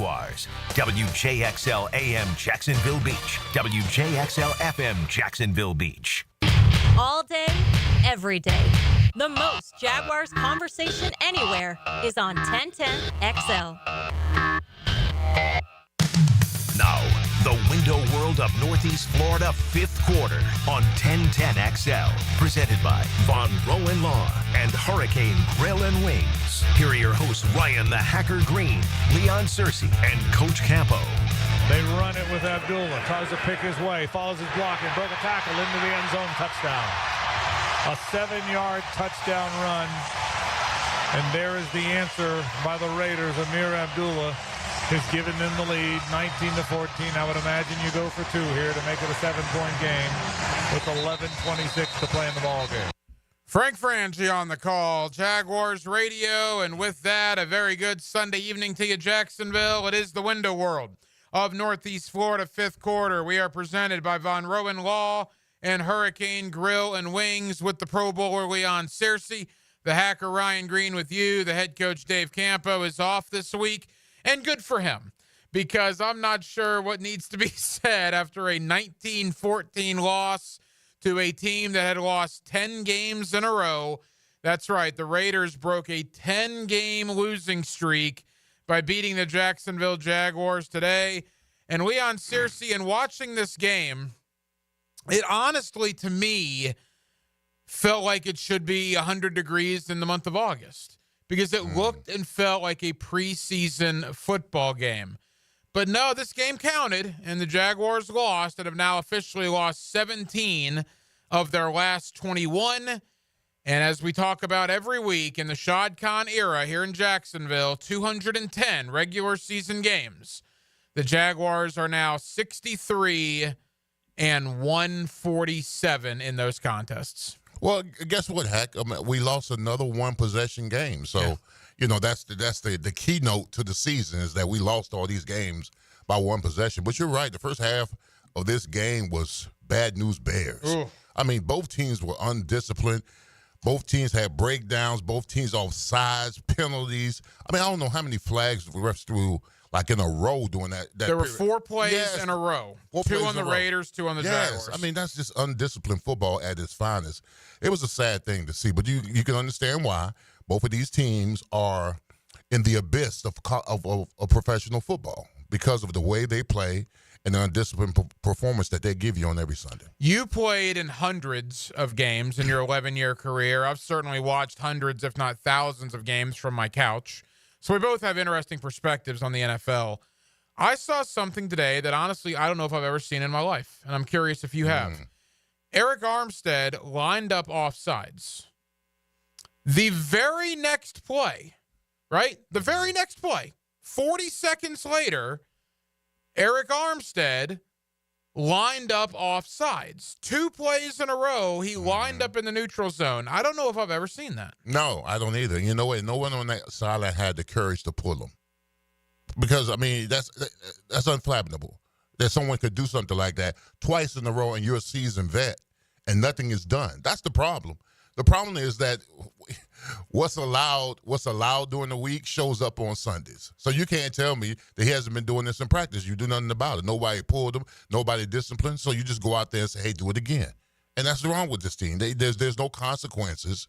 Jaguars. WJXL AM Jacksonville Beach. WJXL FM Jacksonville Beach. All day, every day. The most Jaguars conversation anywhere is on 1010 XL. Now, the window world of Northeast Florida fifth quarter on 1010 XL. Presented by Von Rowan Law and Hurricane Grill and Wings. Here are your hosts, Ryan the Hacker Green, Leon Searcy, and Coach Campo. They run it with Abdullah. Tries to pick his way. Follows his block and broke a tackle into the end zone. Touchdown. A 7-yard touchdown run. And there is the answer by the Raiders. Amir Abdullah has given them the lead, 19-14. I would imagine you go for two here to make it a 7-point game with 11:26 to play in the ball game. Frank Franchi on the call, Jaguars radio, and with that, a very good Sunday evening to you, Jacksonville. It is the window world of Northeast Florida fifth quarter. We are presented by Von Rowan Law and Hurricane Grill and Wings with the Pro Bowler Leon Searcy. The hacker Ryan Green with you. The head coach Dave Campo is off this week, and good for him, because I'm not sure what needs to be said after a 19-14 loss to a team that had lost 10 games in a row. That's right, the Raiders broke a 10-game losing streak by beating the Jacksonville Jaguars today. And Leon Searcy, in watching this game, it honestly, to me, felt like it should be 100 degrees in the month of August, because it looked and felt like a preseason football game. But no, this game counted, and the Jaguars lost and have now officially lost 17 of their last 21. And as we talk about every week in the Shad Khan era here in Jacksonville, 210 regular season games. The Jaguars are now 63 and 147 in those contests. Well, guess what, Hack? I mean, we lost another one-possession game. So, you know, that's the keynote to the season, is that we lost all these games by one possession. But you're right. The first half of this game was bad news bears. Ooh. I mean, both teams were undisciplined. Both teams had breakdowns. Both teams offsides, penalties. I mean, I don't know how many flags the refs threw, like, in a row doing that. There were 4 plays in a row. 2 on the Raiders, 2 on the Jaguars. I mean, that's just undisciplined football at its finest. It was a sad thing to see, but you can understand why. Both of these teams are in the abyss of professional football because of the way they play and the undisciplined performance that they give you on every Sunday. You played in hundreds of games in your 11-year career. I've certainly watched hundreds, if not thousands, of games from my couch. So we both have interesting perspectives on the NFL. I saw something today that, honestly, I don't know if I've ever seen in my life, and I'm curious if you have. Eric Armstead lined up offsides. The very next play, right? The very next play, 40 seconds later, Eric Armstead lined up offsides. 2 plays in a row, he lined up in the neutral zone. I don't know if I've ever seen that. No, I don't either. You know what? No one on that sideline had the courage to pull him. Because, I mean, that's unfathomable that someone could do something like that twice in a row and you're a seasoned vet and nothing is done. That's the problem. The problem is that what's allowed during the week shows up on Sundays. So you can't tell me that he hasn't been doing this in practice. You do nothing about it. Nobody pulled him. Nobody disciplined. So you just go out there and say, hey, do it again. And that's wrong with this team. There's no consequences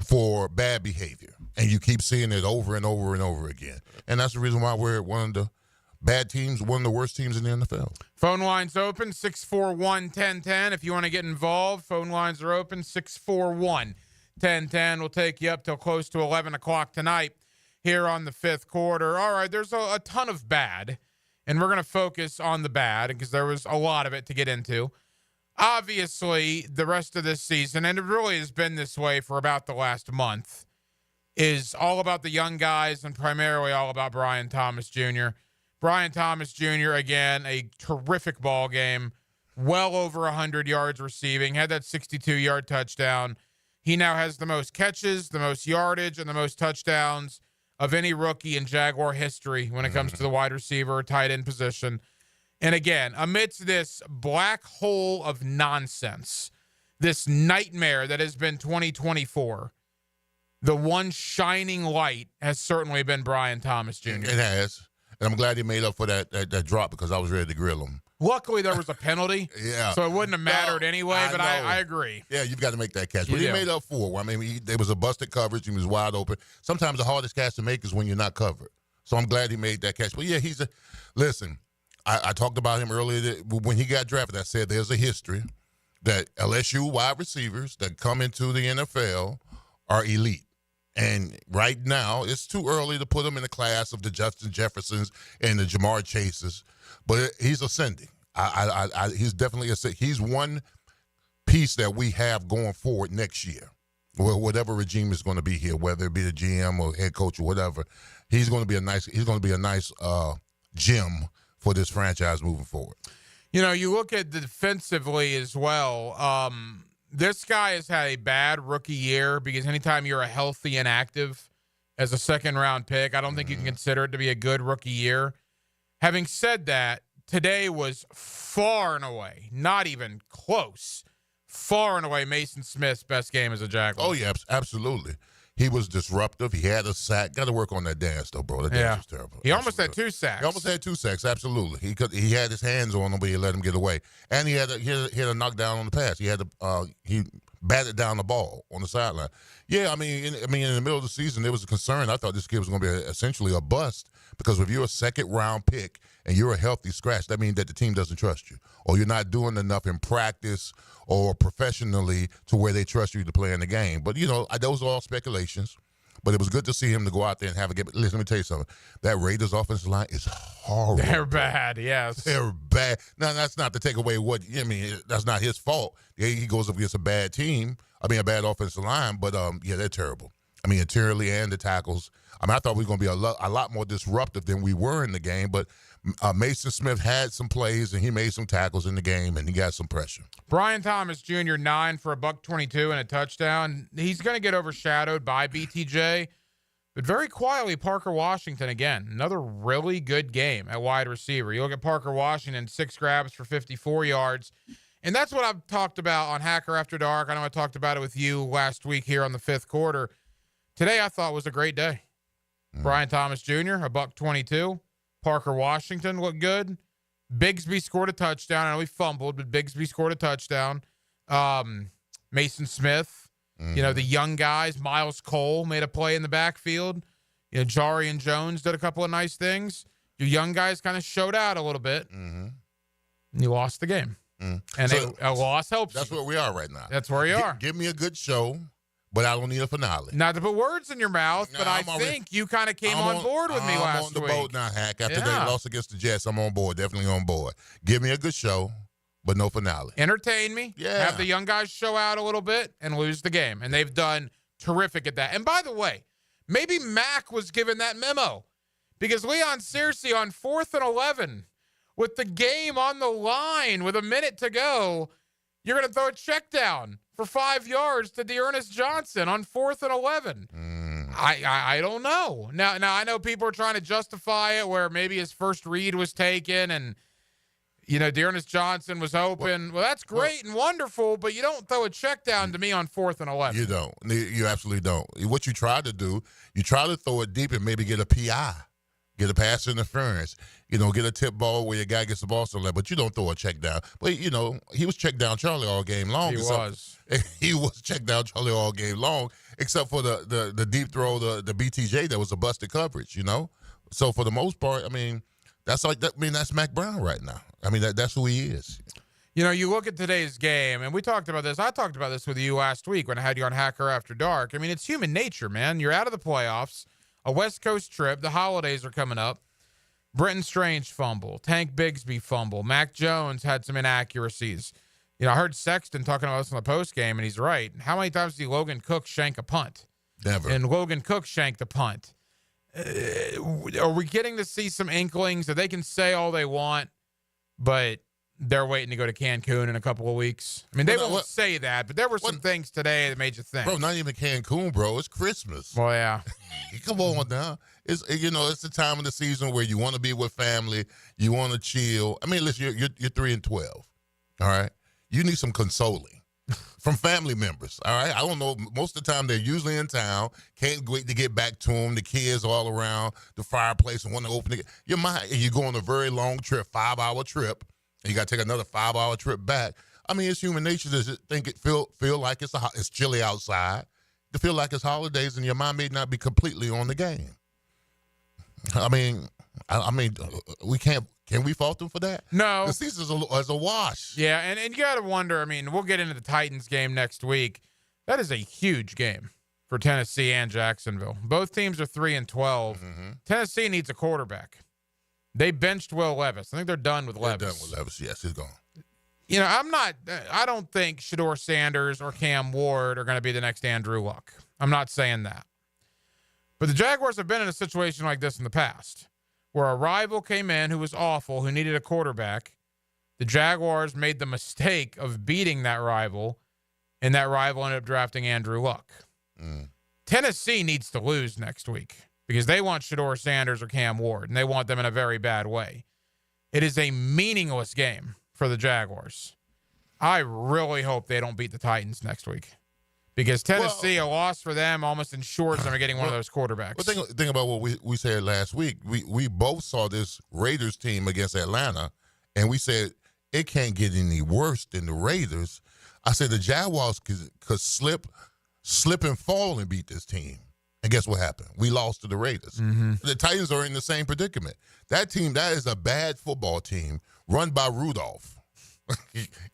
for bad behavior. And you keep seeing it over and over and over again. And that's the reason why we're one of the bad teams, one of the worst teams in the NFL. Phone lines open, 641-1010. If you want to get involved, phone lines are open, 641-1010. We'll take you up till close to 11 o'clock tonight here on the fifth quarter. All right, there's a ton of bad, and we're going to focus on the bad because there was a lot of it to get into. Obviously, the rest of this season, and it really has been this way for about the last month, is all about the young guys and primarily all about Brian Thomas Jr. Brian Thomas Jr., again, a terrific ball game, well over 100 yards receiving, had that 62-yard touchdown. He now has the most catches, the most yardage, and the most touchdowns of any rookie in Jaguar history when it comes to the wide receiver or tight end position. And again, amidst this black hole of nonsense, this nightmare that has been 2024, the one shining light has certainly been Brian Thomas Jr. It has. And I'm glad he made up for that drop because I was ready to grill him. Luckily, there was a penalty. Yeah. So it wouldn't have mattered anyway, but I agree. Yeah, you've got to make that catch. But he made up for it. I mean, there was a busted coverage. He was wide open. Sometimes the hardest catch to make is when you're not covered. So I'm glad he made that catch. But, yeah, listen, I talked about him earlier. When he got drafted, I said there's a history that LSU wide receivers that come into the NFL are elite. And right now, it's too early to put him in the class of the Justin Jeffersons and the Jamar Chases, but he's ascending. He's definitely ascending. He's one piece that we have going forward next year, whatever regime is going to be here, whether it be the GM or head coach or whatever. He's going to be a nice gem for this franchise moving forward. You know, you look at defensively as well. This guy has had a bad rookie year because anytime you're a healthy and active as a second-round pick, I don't think you can consider it to be a good rookie year. Having said that, today was far and away, not even close, far and away Mason Smith's best game as a Jaguar. Oh, yeah, absolutely. He was disruptive. He had a sack. Got to work on that dance, though, bro. That dance was terrible. He almost had 2 sacks. He almost had 2 sacks, absolutely. He had his hands on him, but he let him get away. And he had a knockdown on the pass. He batted down the ball on the sideline. Yeah, I mean, in the middle of the season, there was a concern. I thought this kid was going to be essentially a bust because if you're a second-round pick and you're a healthy scratch, that means that the team doesn't trust you or you're not doing enough in practice or professionally to where they trust you to play in the game. But, those are all speculations. But it was good to see him to go out there and have a game. Listen, let me tell you something. That Raiders offensive line is horrible. They're bad, yes. They're bad. Now, that's not to take away that's not his fault. He goes up against a bad team. A bad offensive line. But, they're terrible. Interiorly and the tackles. I thought we were going to be a lot more disruptive than we were in the game. But Mason Smith had some plays, and he made some tackles in the game, and he got some pressure. Brian Thomas Jr., 9 for $122 and a touchdown. He's going to get overshadowed by BTJ. But very quietly, Parker Washington, again, another really good game at wide receiver. You look at Parker Washington, 6 grabs for 54 yards. And that's what I've talked about on Hacker After Dark. I know I talked about it with you last week here on the 5th quarter. Today I thought was a great day. Brian Thomas Jr., $122. Parker Washington looked good. Bigsby scored a touchdown. I know he fumbled, but Bigsby scored a touchdown. Mason Smith, the young guys. Miles Cole made a play in the backfield. Jari and Jones did a couple of nice things. Your young guys kind of showed out a little bit. And you lost the game. And a loss helps That's where we are right now. That's where you are. Give me a good show, but I don't need a finale. Not to put words in your mouth, but I think you kind of came on board with me last week. I'm on the boat now, Hack. After they lost against the Jets, I'm on board. Definitely on board. Give me a good show, but no finale. Entertain me. Yeah. Have the young guys show out a little bit and lose the game. And they've done terrific at that. And by the way, maybe Mac was given that memo because Leon Searcy on 4th and 11 with the game on the line with a minute to go, you're going to throw a check down for 5 yards to Dearness Johnson on 4th and 11. I don't know. Now I know people are trying to justify it where maybe his first read was taken and, Dearness Johnson was open. Well, that's great and wonderful, but you don't throw a check down to me on 4th and 11. You don't. You absolutely don't. What you try to do, you try to throw it deep and maybe get a PI. Get a pass interference, get a tip ball where your guy gets the ball somewhere, but you don't throw a check down. But, he was checked down Charlie all game long. He was. He was checked down Charlie all game long, except for the deep throw, the BTJ that was a busted coverage, So for the most part, that's Mac Brown right now. That's who he is. You look at today's game, and we talked about this. I talked about this with you last week when I had you on Hacker After Dark. It's human nature, man. You're out of the playoffs. A West Coast trip. The holidays are coming up. Brenton Strange fumble. Tank Bigsby fumble. Mac Jones had some inaccuracies. I heard Sexton talking about this in the postgame, and he's right. How many times did Logan Cook shank a punt? Never. And Logan Cook shanked a punt. Are we getting to see some inklings that they can say all they want, but they're waiting to go to Cancun in a couple of weeks? They won't say that, but there were some things today that made you think. Bro, not even Cancun, bro. It's Christmas. Well, yeah. Come on now. It's the time of the season where you want to be with family. You want to chill. Listen, you're 3-12. All right? You need some consoling. from family members. All right, I don't know. Most of the time, they're usually in town. Can't wait to get back to them. The kids all around the fireplace and want to open it. Your mind, and you go on a very long trip, 5-hour trip, and you got to take another 5-hour trip back. I mean, it's human nature to think it feel like it's chilly outside, to feel like it's holidays, and your mind may not be completely on the game. I mean, we can't. Can we fault them for that? No. The season is a wash. Yeah, and you got to wonder, I mean, we'll get into the Titans game next week. That is a huge game for Tennessee and Jacksonville. Both teams are 3-12. Mm-hmm. Tennessee needs a quarterback. They benched Will Levis. I think they're done with Levis. They're done with Levis, yes, he's gone. You know, I don't think Shedeur Sanders or Cam Ward are going to be the next Andrew Luck. I'm not saying that. But the Jaguars have been in a situation like this in the past, where a rival came in who was awful, who needed a quarterback. The Jaguars made the mistake of beating that rival, and that rival ended up drafting Andrew Luck. Tennessee needs to lose next week because they want Shedeur Sanders or Cam Ward, and they want them in a very bad way. It is a meaningless game for the Jaguars. I really hope they don't beat the Titans next week because Tennessee, a loss for them almost ensures them getting one of those quarterbacks. Well, think about what we said last week. We both saw this Raiders team against Atlanta, and we said it can't get any worse than the Raiders. I said the Jaguars could slip and fall and beat this team. And guess what happened? We lost to the Raiders. Mm-hmm. The Titans are in the same predicament. That team, that is a bad football team run by Rudolph.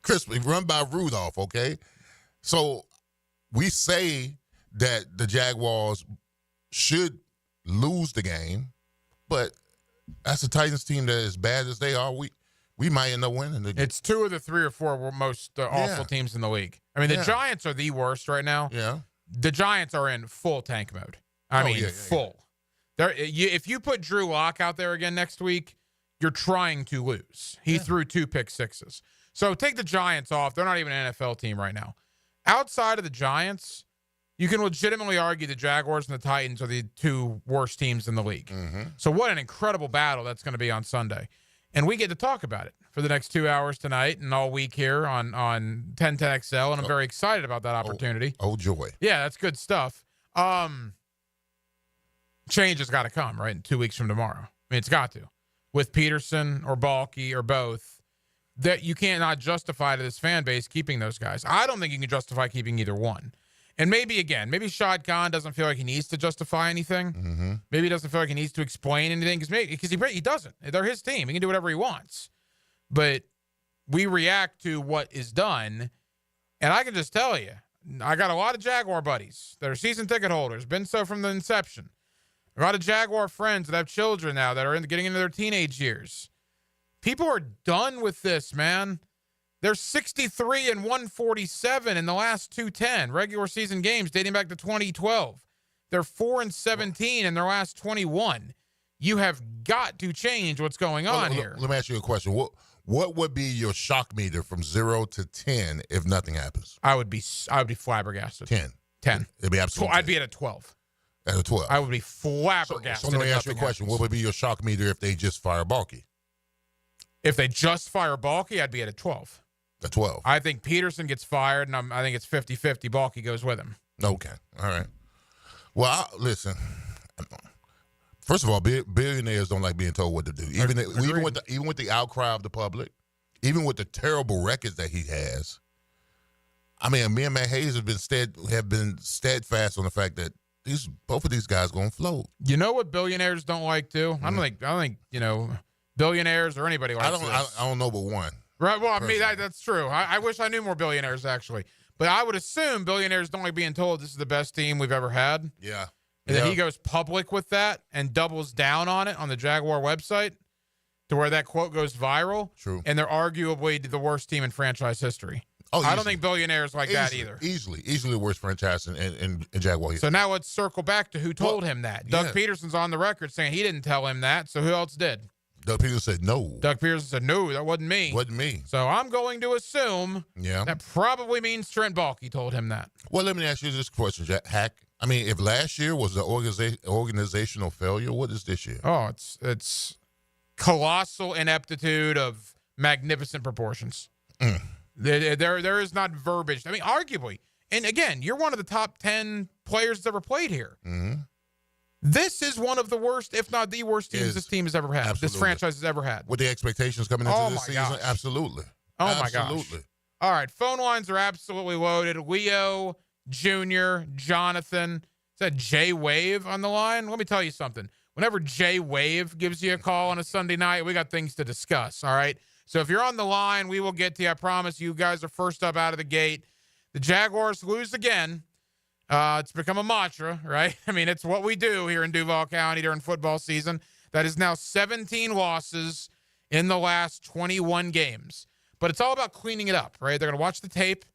Crispy, run by Rudolph, okay? So we say that the Jaguars should lose the game, but that's a Titans team that, as bad as they are, we might end up winning. It's two of the 3 or 4 most awful teams in the league. I mean, the Giants are the worst right now. Yeah. The Giants are in full tank mode. I mean, full. If you put Drew Lock out there again next week, you're trying to lose. He threw 2 pick sixes. So take the Giants off. They're not even an NFL team right now. Outside of the Giants, you can legitimately argue the Jaguars and the Titans are the 2 worst teams in the league. Mm-hmm. So what an incredible battle that's going to be on Sunday. And we get to talk about it for the next 2 hours tonight and all week here on 1010XL, and I'm very excited about that opportunity. Oh, joy. Yeah, that's good stuff. Change has got to come, right, in 2 weeks from tomorrow. I mean, it's got to. With Peterson or Balky or both, that you cannot justify to this fan base keeping those guys. I don't think you can justify keeping either one. And maybe Shad Khan doesn't feel like he needs to justify anything. Mm-hmm. Maybe he doesn't feel like he needs to explain anything because he doesn't. They're his team. He can do whatever he wants. But we react to what is done. And I can just tell you, I got a lot of Jaguar buddies that are season ticket holders, been so from the inception. A lot of Jaguar friends that have children now that are getting into their teenage years. People are done with this, man. They're 63 and 147 in the last 210 regular season games dating back to 2012. They're 4-17 in their last 21. You have got to change what's going on here. Let me ask you a question. What would be your shock meter from 0 to 10 if nothing happens? I would be flabbergasted. 10. It'd be absolutely. I'd be at a 12. At a 12. I would be flabbergasted. So let me ask you a question. What would be your shock meter if they just fire Balky? If they just fire Balky, I'd be at a 12. A 12. I think Peterson gets fired, and I think it's 50-50. Balky goes with him. Okay. All right. Well, listen. First of all, billionaires don't like being told what to do. Even with the outcry of the public, even with the terrible records that he has. I mean, me and Matt Hayes have been steadfast on the fact that both of these guys going to float. You know what billionaires don't like too? I don't think billionaires or anybody likes this. I don't know but one. Right. Well, I mean that's true. I wish I knew more billionaires actually, but I would assume billionaires don't like being told this is the best team we've ever had. Yeah. And then he goes public with that and doubles down on it on the Jaguar website to where that quote goes viral. True. And they're arguably the worst team in franchise history. Oh, I don't think billionaires like that either. Easily the worst franchise in Jaguar history. So now let's circle back to who told him that. Doug Peterson's on the record saying he didn't tell him that. So who else did? Doug Peterson said no. Doug Peterson said no, that wasn't me. Wasn't me. So I'm going to assume that probably means Trent Baalke told him that. Well, let me ask you this question, Hack. I mean, if last year was an organizational failure, what is this year? Oh, it's colossal ineptitude of magnificent proportions. There is not verbiage. I mean, arguably, and again, you're one of the top 10 players that's ever played here. Mm-hmm. This is one of the worst, if not the worst teams this team has ever had. Absolutely. This franchise has ever had. With the expectations coming into this season, gosh. absolutely. Oh, absolutely. my gosh. All right, phone lines are absolutely loaded. Leo, Junior, Jonathan. Is that Jay Wave on the line? Let me tell you something. Whenever Jay Wave gives you a call on a Sunday night, we got things to discuss, all right? So if you're on the line, we will get to you. I promise you guys are first up out of the gate. The Jaguars lose again. It's become a mantra, right? I mean, it's what we do here in Duval County during football season. That is now 17 losses in the last 21 games. But it's all about cleaning it up, right? They're going to watch the tape.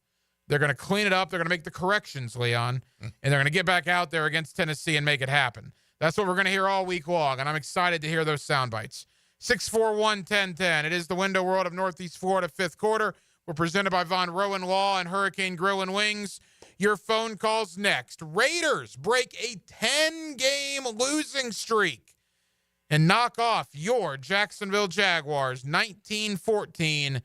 They're going to clean it up. They're going to make the corrections, Leon. And they're going to get back out there against Tennessee and make it happen. That's what we're going to hear all week long, and I'm excited to hear those sound bites. 641-1010. It is the Window World of Northeast Florida, fifth quarter. We're presented by Von Rowan Law and Hurricane Grill and Wings. Your phone calls next. Raiders break a 10-game losing streak and knock off your Jacksonville Jaguars 19-14.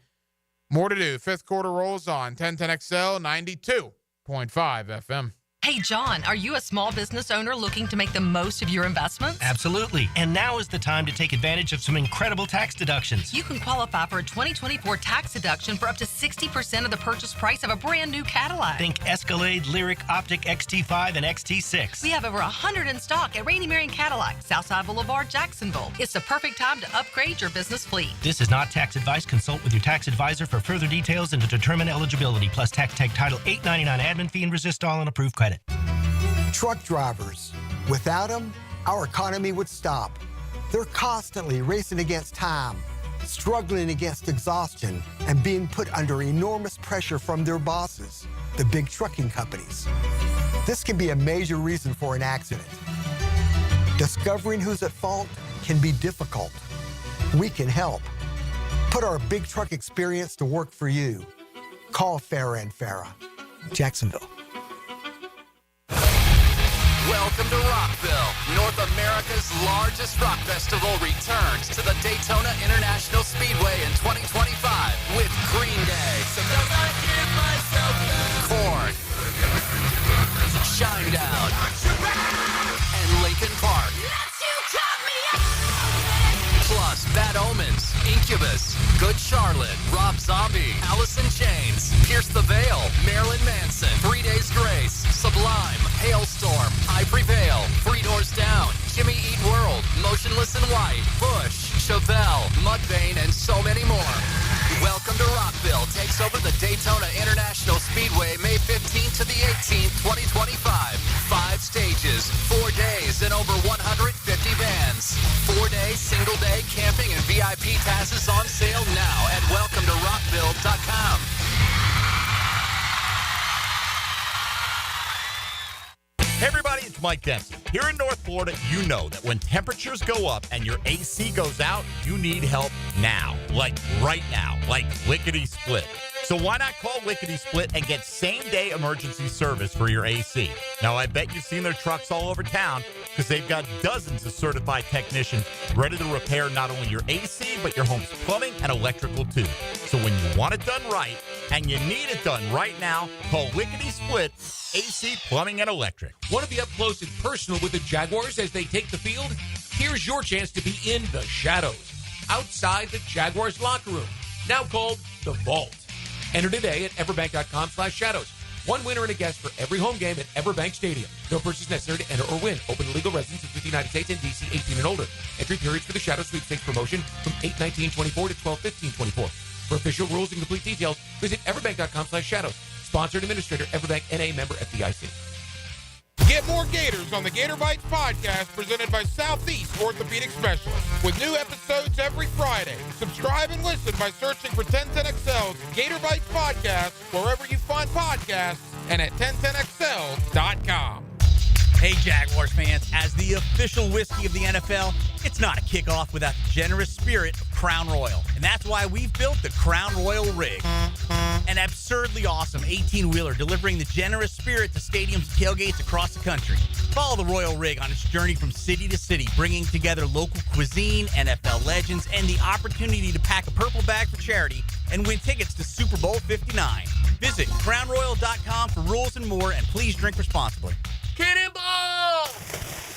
More to do. Fifth quarter rolls on. 1010XL 92.5 FM. Hey, John, are you a small business owner looking to make the most of your investments? Absolutely. And now is the time to take advantage of some incredible tax deductions. You can qualify for a 2024 tax deduction for up to 60% of the purchase price of a brand new Cadillac. Think Escalade, Lyric, Optic XT5, and XT6. We have over 100 in stock at Rainy Marion Cadillac, Southside Boulevard, Jacksonville. It's the perfect time to upgrade your business fleet. This is not tax advice. Consult with your tax advisor for further details and to determine eligibility, plus tax tag title 899 admin fee and resist all and approved credit. Truck drivers. Without them, our economy would stop. They're constantly racing against time, struggling against exhaustion, and being put under enormous pressure from their bosses, the big trucking companies. This can be a major reason for an accident. Discovering who's at fault can be difficult. We can help. Put our big truck experience to work for you. Call Farah & Farah, Jacksonville. Welcome to Rockville. North America's largest rock festival returns to the Daytona International Speedway in 2025 with Green Day, Korn, Shinedown, and Linkin Park. Plus Bad Omens, Incubus, Good Charlotte, Rob Zombie, Alice in Chains, Pierce the Veil, Marilyn Manson, 3 Days Grace, Sublime, Hailstorm, I Prevail, Three Doors Down, Jimmy Eat World, Motionless in White, Bush, Chevelle, Mudvayne, and so many more. Welcome to Rockville takes over the Daytona International Speedway May 15th to the 18th, 2025. 5 stages, 4 days, and over 150 bands. 4-day, single-day camping and VIP passes on sale now at welcometorockville.com. Hey everybody, it's Mike Dempsey. Here in North Florida, you know that when temperatures go up and your AC goes out, you need help now. Like right now. Like lickety-split. So why not call Lickety Split and get same-day emergency service for your AC? Now, I bet you've seen their trucks all over town because they've got dozens of certified technicians ready to repair not only your AC, but your home's plumbing and electrical too. So when you want it done right and you need it done right now, call Lickety Split AC, Plumbing, and Electric. Want to be up close and personal with the Jaguars as they take the field? Here's your chance to be in the shadows, outside the Jaguars locker room, now called The Vault. Enter today at everbank.com/shadows. One winner and a guest for every home game at Everbank Stadium. No purchase necessary to enter or win. Open to legal residents of the United States and D.C. 18 and older. Entry periods for the Shadow Sweepstakes promotion from 8/19/24 to 12/15/24. For official rules and complete details, visit everbank.com/shadows. Sponsored administrator, Everbank NA, member FDIC. Get more Gators on the Gator Bites podcast presented by Southeast Orthopedic Specialists with new episodes every Friday. Subscribe and listen by searching for 1010XL's Gator Bites podcast wherever you find podcasts and at 1010XL.com. Hey, Jaguars fans, as the official whiskey of the NFL, it's not a kickoff without the generous spirit of Crown Royal. And that's why we've built the Crown Royal Rig. An absurdly awesome 18-wheeler delivering the generous spirit to stadiums and tailgates across the country. Follow the Royal Rig on its journey from city to city, bringing together local cuisine, NFL legends, and the opportunity to pack a purple bag for charity and win tickets to Super Bowl 59. Visit crownroyal.com for rules and more, and please drink responsibly. Cannonball!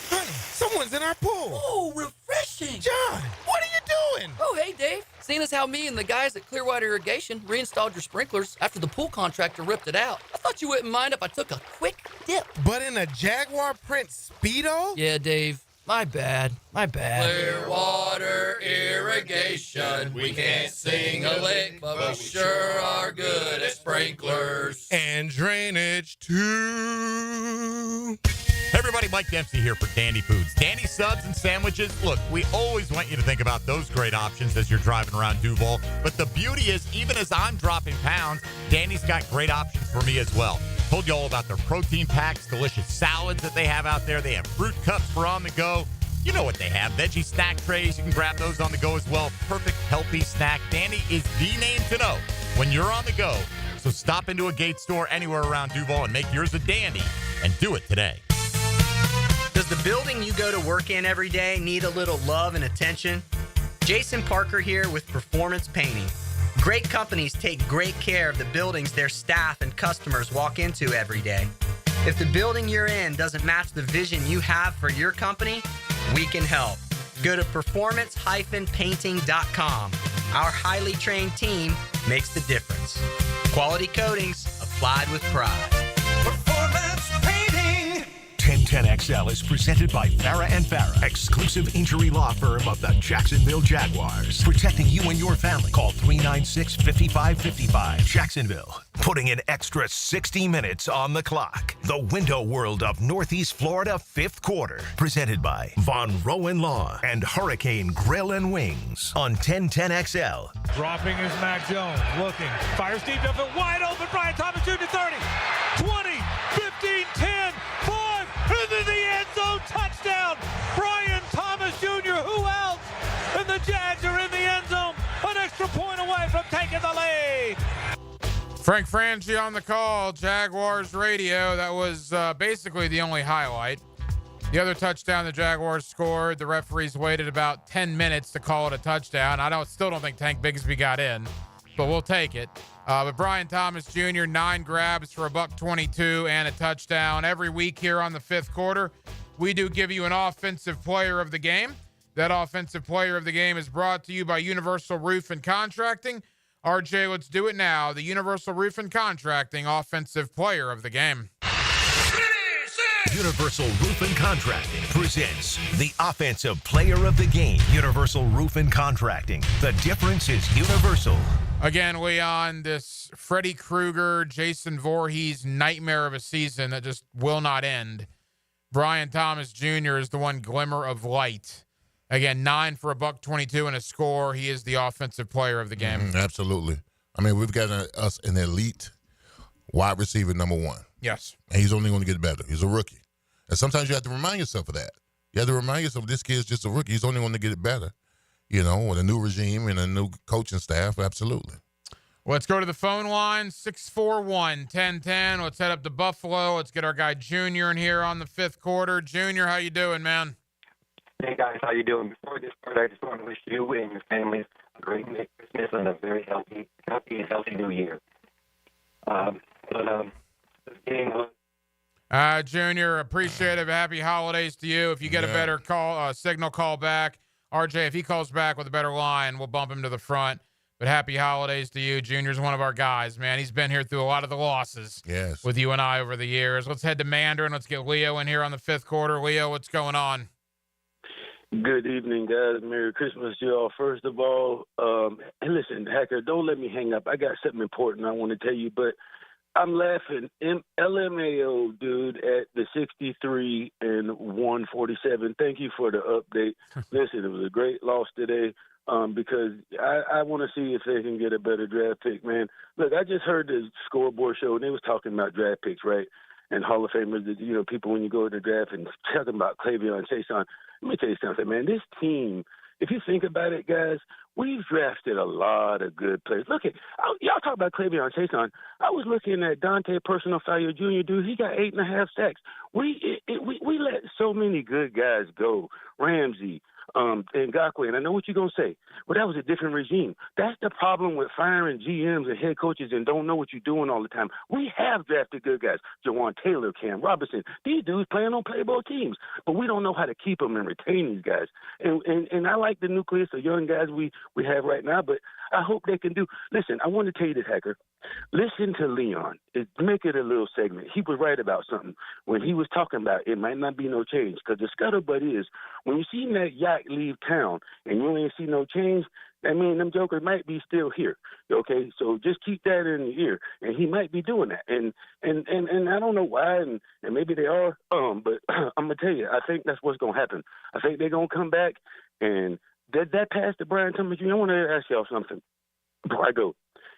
Honey, someone's in our pool. Oh, refreshing. John, what are you doing? Oh, hey, Dave. Seeing as how me and the guys at Clearwater Irrigation reinstalled your sprinklers after the pool contractor ripped it out, I thought you wouldn't mind if I took a quick dip. But in a Jaguar print Speedo? Yeah, Dave. My bad. Clearwater Irrigation. We can't sing a lick, but we sure are good at sprinklers. And drainage, too. Hey everybody, Mike Dempsey here for Dandy Foods. Dandy subs and sandwiches. Look, we always want you to think about those great options as you're driving around Duval. But the beauty is, even as I'm dropping pounds, Dandy's got great options for me as well. Told you all about their protein packs, delicious salads that they have out there. They have fruit cups for on the go. You know what they have. Veggie snack trays. You can grab those on the go as well. Perfect, healthy snack. Dandy is the name to know when you're on the go. So stop into a Gate store anywhere around Duval and make yours a Dandy. And do it today. Does the building you go to work in every day need a little love and attention? Jason Parker here with Performance Painting. Great companies take great care of the buildings their staff and customers walk into every day. If the building you're in doesn't match the vision you have for your company, we can help. Go to performance-painting.com. Our highly trained team makes the difference. Quality coatings applied with pride. Performance Painting. 1010XL is presented by Farah and Farah, exclusive injury law firm of the Jacksonville Jaguars. Protecting you and your family. Call 396-5555. Jacksonville, putting an extra 60 minutes on the clock. The window world of Northeast Florida, fifth quarter. Presented by Von Rowan Law and Hurricane Grill and Wings on 1010XL. Dropping is Mac Jones, looking, fires deep, up and wide open. Brian Thomas Jr. 30, 20, 15, 10, 5, into the end zone, touchdown. Brian Thomas Jr., who else? And the Jags are in the end zone, an extra point away from taking the lead. Frank Franchi on the call, Jaguars radio. That was basically the only highlight. The other touchdown the Jaguars scored, the referees waited about 10 minutes to call it a touchdown. Still don't think Tank Bigsby got in, but we'll take it. But Brian Thomas Jr., 9 grabs for $122 and a touchdown. Every week here on the fifth quarter, we do give you an offensive player of the game. That offensive player of the game is brought to you by Universal Roof and Contracting. RJ, let's do it now. The Universal Roof and Contracting offensive player of the game. Universal Roof and Contracting presents the offensive player of the game. Universal Roof and Contracting. The difference is universal. Again, Leon, this Freddy Krueger, Jason Voorhees nightmare of a season that just will not end. Brian Thomas Jr. is the one glimmer of light. Again, 9 for $122 and a score. He is the offensive player of the game. Absolutely. I mean, we've got us an elite wide receiver number 1. Yes. And he's only going to get better. He's a rookie. And sometimes you have to remind yourself of that. You have to remind yourself this kid's just a rookie. He's only going to get it better. You know, with a new regime and a new coaching staff. Absolutely. Let's go to the phone line, 641-1010. Let's head up to Buffalo. Let's get our guy Junior in here on the fifth quarter. Junior, how you doing, man? Hey, guys, how you doing? Before we get started, I just want to wish you and your families a great Merry Christmas and a very healthy and healthy New Year. This game was... Junior, appreciate it. Happy holidays to you. If you get a better call, signal, call back. RJ, if he calls back with a better line, we'll bump him to the front. But happy holidays to you. Junior's one of our guys, man. He's been here through a lot of the losses with you and I over the years. Let's head to Mandarin. Let's get Leo in here on the fifth quarter. Leo, what's going on? Good evening, guys. Merry Christmas to you all. First of all, and listen, Hacker, don't let me hang up. I got something important I want to tell you, but I'm laughing. LMAO, dude, at the 63 and 147. Thank you for the update. Listen, it was a great loss today because I want to see if they can get a better draft pick, man. Look, I just heard the scoreboard show, and they was talking about draft picks, right? And Hall of Famers, you know, people when you go to the draft and talking about Clavion Chason. Let me tell you something, man. This team if you think about it, guys, we've drafted a lot of good players. Look at y'all talk about Clavion Chason. I was looking at Dante Personal Fire Jr. Dude, he got 8.5 sacks. We let so many good guys go. Ramsey, Ngakwe, and I know what you're gonna say. Well, that was a different regime. That's the problem with firing GMs and head coaches and don't know what you're doing all the time. We have drafted good guys. Jawan Taylor, Cam Robinson. These dudes playing on Playboy teams, but we don't know how to keep them and retain these guys. And I like the nucleus of young guys we have right now, but I hope they can do. Listen, I want to tell you this, Hacker. Listen to Leon. Make it a little segment. He was right about something when he was talking about it might not be no change, because the scuttlebutt is when you see that yacht leave town and you ain't see no change, that means them jokers might be still here. Okay, so just keep that in your ear, and he might be doing that. And I don't know why, and maybe they are. But I'm gonna tell you, I think that's what's gonna happen. I think they're gonna come back, and that pass to Brian Thomas. I want to ask y'all something before I go.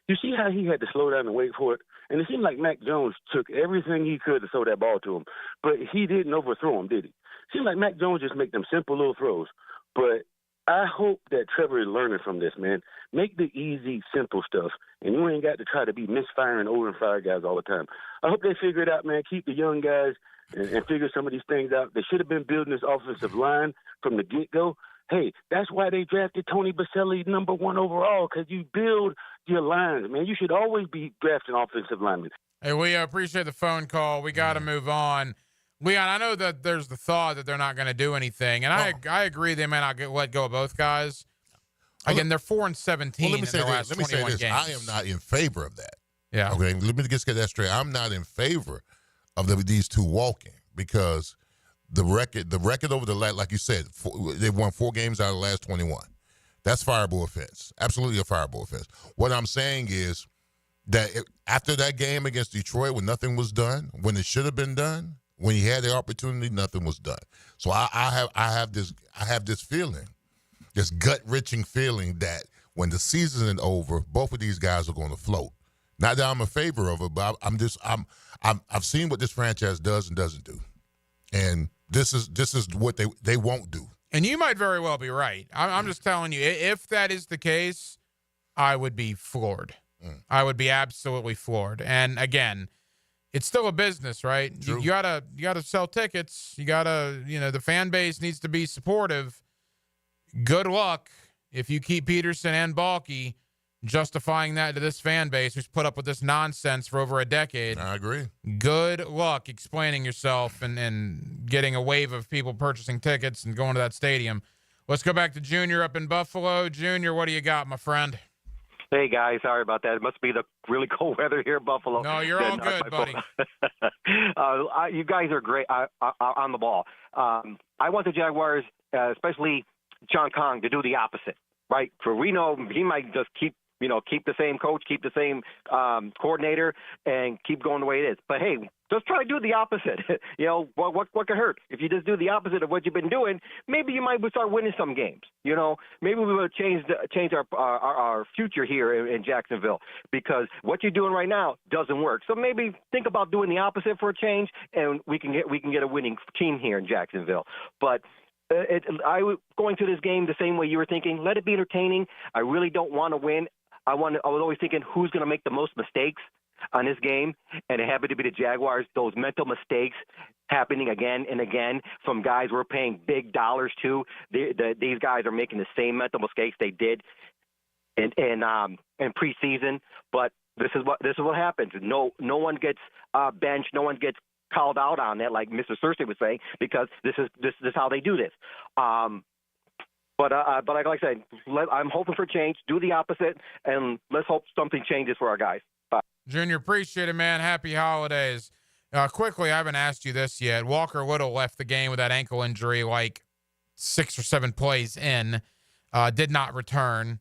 You see how he had to slow down and wait for it? And it seemed like Mac Jones took everything he could to throw that ball to him, but he didn't overthrow him, did he? Seemed like Mac Jones just make them simple little throws. But I hope that Trevor is learning from this, man. Make the easy, simple stuff, and you ain't got to try to be misfiring over and fire guys all the time. I hope they figure it out, man. Keep the young guys and figure some of these things out. They should have been building this offensive line from the get-go. Hey, that's why they drafted Tony Baselli number 1 overall, because you build your lines, man. You should always be drafting offensive linemen. Hey, we appreciate the phone call. We got to move on. Leon, I know that there's the thought that they're not going to do anything, and I agree they may not let go of both guys. Again, they're 4-17 in their last 21 games. I am not in favor of that. Yeah. Okay, let me just get that straight. I'm not in favor of these two walking, because the record over the last, like you said, they've won 4 games out of the last 21. That's fireable offense. Absolutely a fireable offense. What I'm saying is that after that game against Detroit, when nothing was done, when it should have been done, when he had the opportunity, nothing was done. So I have this feeling, this gut-wrenching feeling that when the season is over, both of these guys are going to float. Not that I'm in favor of it, but I've seen what this franchise does and doesn't do, and this is what they won't do. And you might very well be right. I'm just telling you, if that is the case, I would be floored. I would be absolutely floored. And again, it's still a business, right? You gotta sell tickets. You gotta, the fan base needs to be supportive. Good luck if you keep Peterson and Balky justifying that to this fan base who's put up with this nonsense for over a decade. I agree. Good luck explaining yourself and getting a wave of people purchasing tickets and going to that stadium. Let's go back to Junior up in Buffalo. Junior, what do you got, my friend? Hey, guys, sorry about that. It must be the really cold weather here in Buffalo. No, you're all good, buddy. You guys are great on the ball. I want the Jaguars, especially John Kong, to do the opposite, right? For we know he might just keep the same coach, keep the same coordinator, and keep going the way it is. But, hey, just try to do the opposite. What could hurt? If you just do the opposite of what you've been doing, maybe you might start winning some games. Maybe we will change our future here in Jacksonville, because what you're doing right now doesn't work. So maybe think about doing the opposite for a change, and we can get a winning team here in Jacksonville. But I was going to this game the same way you were thinking. Let it be entertaining. I really don't want to win. I was always thinking who's going to make the most mistakes on this game, and it happened to be the Jaguars. Those mental mistakes happening again and again from guys we're paying big dollars to. These guys are making the same mental mistakes they did in preseason. But this is what happens. No one gets benched. No one gets called out on that, like Mr. Cersei was saying, because this is how they do this. But like I said, I'm hoping for change. Do the opposite, and let's hope something changes for our guys. Bye. Junior, appreciate it, man. Happy holidays. Quickly, I haven't asked you this yet. Walker Little left the game with that ankle injury like 6 or 7 plays in, did not return.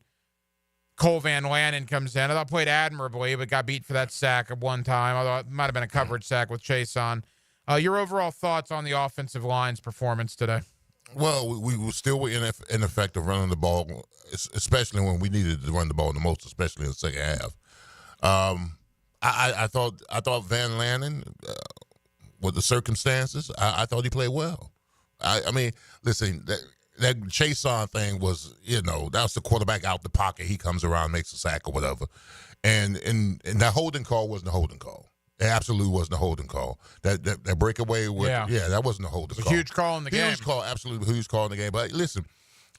Cole Van Lanen comes in. I thought played admirably, but got beat for that sack at one time, although it might have been a coverage sack with Chase on. Your overall thoughts on the offensive line's performance today? Well, we were still ineffective running the ball, especially when we needed to run the ball the most, especially in the second half. I thought Van Lanen, with the circumstances, I thought he played well. I mean, listen, that Chase-on thing was, that was the quarterback out the pocket. He comes around, makes a sack or whatever. And that holding call wasn't a holding call. It absolutely wasn't a holding call. That breakaway, that wasn't a holding call. A huge call in the game. Huge call, absolutely huge call in the game. But listen,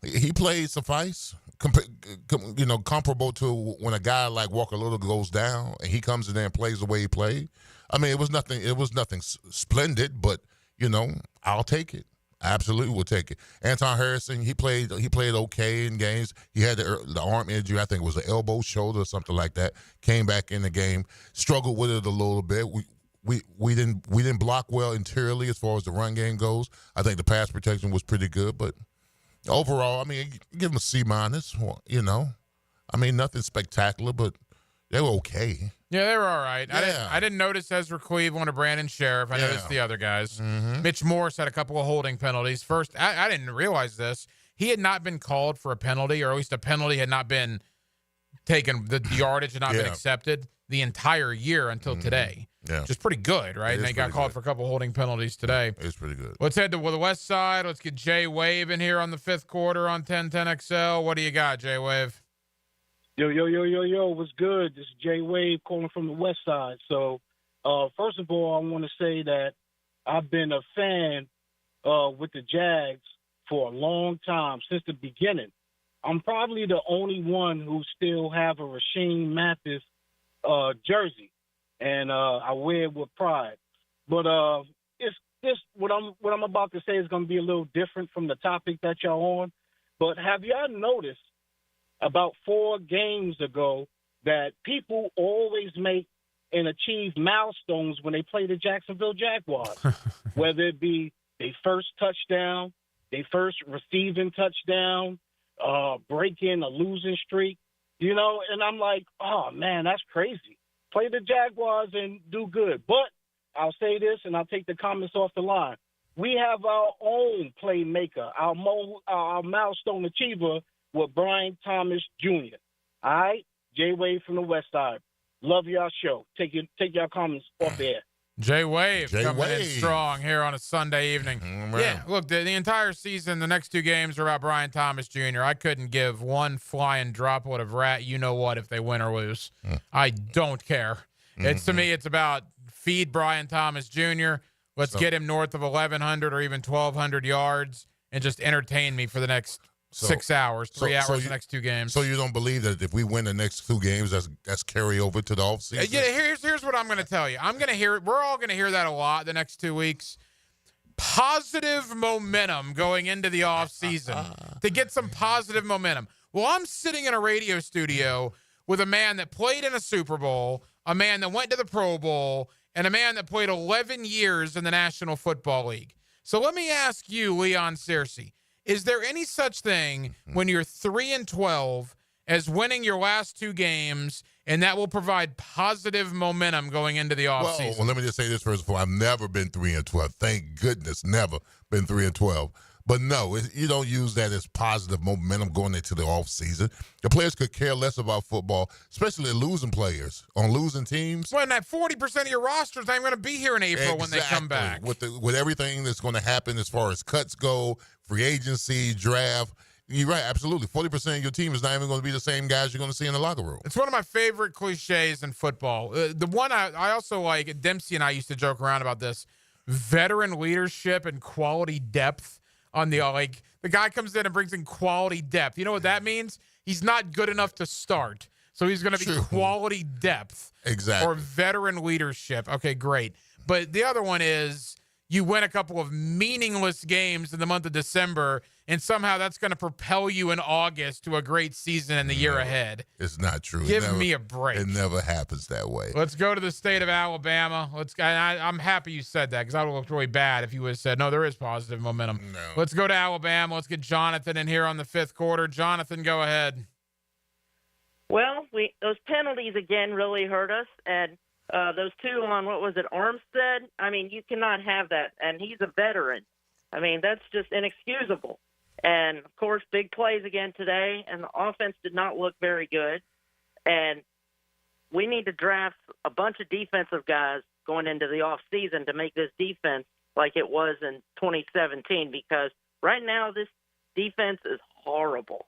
he played suffice, comparable to when a guy like Walker Little goes down and he comes in there and plays the way he played. I mean, it was nothing splendid, but I'll take it. I absolutely will take it. Anton Harrison, he played okay in games. He had the arm injury, I think it was the elbow, shoulder, or something like that. Came back in the game, struggled with it a little bit. We didn't block well interiorly as far as the run game goes. I think the pass protection was pretty good, but overall, I mean, give them a C-. I mean, nothing spectacular, but they were okay. Yeah, they were all right. Yeah. I didn't notice Ezra Cleveland or Brandon Sheriff. I noticed the other guys. Mm-hmm. Mitch Morse had a couple of holding penalties. First, I didn't realize this. He had not been called for a penalty, or at least a penalty had not been taken. The yardage had not been accepted the entire year until today. Yeah. Which is pretty good, right? And they got called for a couple of holding penalties today. It's pretty good. Let's head to the West Side. Let's get Jay Wave in here on the fifth quarter on 1010XL. What do you got, Jay Wave? Yo, what's good? This is Jay Wave calling from the West Side. So, first of all, I want to say that I've been a fan with the Jags for a long time, since the beginning. I'm probably the only one who still have a Rasheem Mathis jersey, and I wear it with pride. But it's just what I'm about to say is going to be a little different from the topic that y'all on. But have y'all noticed about 4 games ago that people always make and achieve milestones when they play the Jacksonville Jaguars, whether it be their first touchdown, their first receiving touchdown, breaking a losing streak, and I'm like, oh, man, that's crazy. Play the Jaguars and do good. But I'll say this, and I'll take the comments off the line. We have our own playmaker, our milestone achiever, with Brian Thomas Jr. All right? Jay Wave from the West Side. Love y'all show. Take your comments off the air. Jay Wave coming in strong here on a Sunday evening. Yeah, look, the entire season, the next 2 games are about Brian Thomas Jr. I couldn't give one flying droplet of rat you-know-what if they win or lose. I don't care. To me, it's about feed Brian Thomas Jr. Let's get him north of 1,100 or even 1,200 yards and just entertain me for the next 6 hours, 3 hours, the next 2 games. So you don't believe that if we win the next 2 games, that's carry over to the offseason? Yeah, here's what I'm going to tell you. We're all going to hear that a lot the next 2 weeks. Positive momentum going into the offseason to get some positive momentum. Well, I'm sitting in a radio studio with a man that played in a Super Bowl, a man that went to the Pro Bowl, and a man that played 11 years in the National Football League. So let me ask you, Leon Searcy, is there any such thing when you're 3-12 as winning your last 2 games, and that will provide positive momentum going into the offseason? Well, let me just say this first of all. I've never been 3-12. Thank goodness, never been 3-12. But no, you don't use that as positive momentum going into the offseason. The players could care less about football, especially losing players on losing teams. Well, and that 40% of your roster is not even going to be here in April when they come back. With everything that's going to happen as far as cuts go, free agency, draft. You're right, absolutely. 40% of your team is not even going to be the same guys you're going to see in the locker room. It's one of my favorite cliches in football. The one I also like, Dempsey and I used to joke around about this, veteran leadership and quality depth on the guy comes in and brings in quality depth. You know what that means? He's not good enough to start. So he's going to be quality depth. Exactly. Or veteran leadership. Okay, great. But the other one is you win a couple of meaningless games in the month of December, and somehow that's going to propel you in August to a great season in the year ahead. It's not true. Give me a break. It never happens that way. Let's go to the state of Alabama. I'm happy you said that because I would have looked really bad if you would have said, no, there is positive momentum. No. Let's go to Alabama. Let's get Jonathan in here on the fifth quarter. Jonathan, go ahead. Well, those penalties again really hurt us, and those 2 on, what was it, Armstead? I mean, you cannot have that, and he's a veteran. I mean, that's just inexcusable. And, of course, big plays again today, and the offense did not look very good. And we need to draft a bunch of defensive guys going into the offseason to make this defense like it was in 2017, because right now this defense is horrible.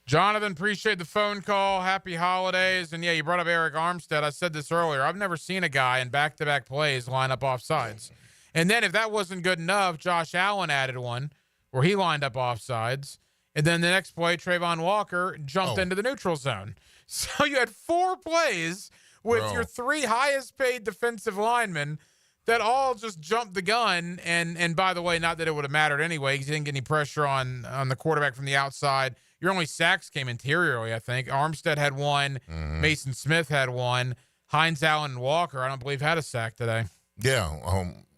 Jonathan, appreciate the phone call. Happy holidays. And, yeah, you brought up Eric Armstead. I said this earlier. I've never seen a guy in back-to-back plays line up offsides. And then if that wasn't good enough, Josh Allen added one where he lined up offsides. And then the next play, Trayvon Walker jumped into the neutral zone. So you had 4 plays with your 3 highest-paid defensive linemen that all just jumped the gun. And by the way, not that it would have mattered anyway because he didn't get any pressure on the quarterback from the outside. Your only sacks came interiorly, I think. Armstead had 1. Mason Smith had 1. Hines, Allen, and Walker, I don't believe, had a sack today. Yeah.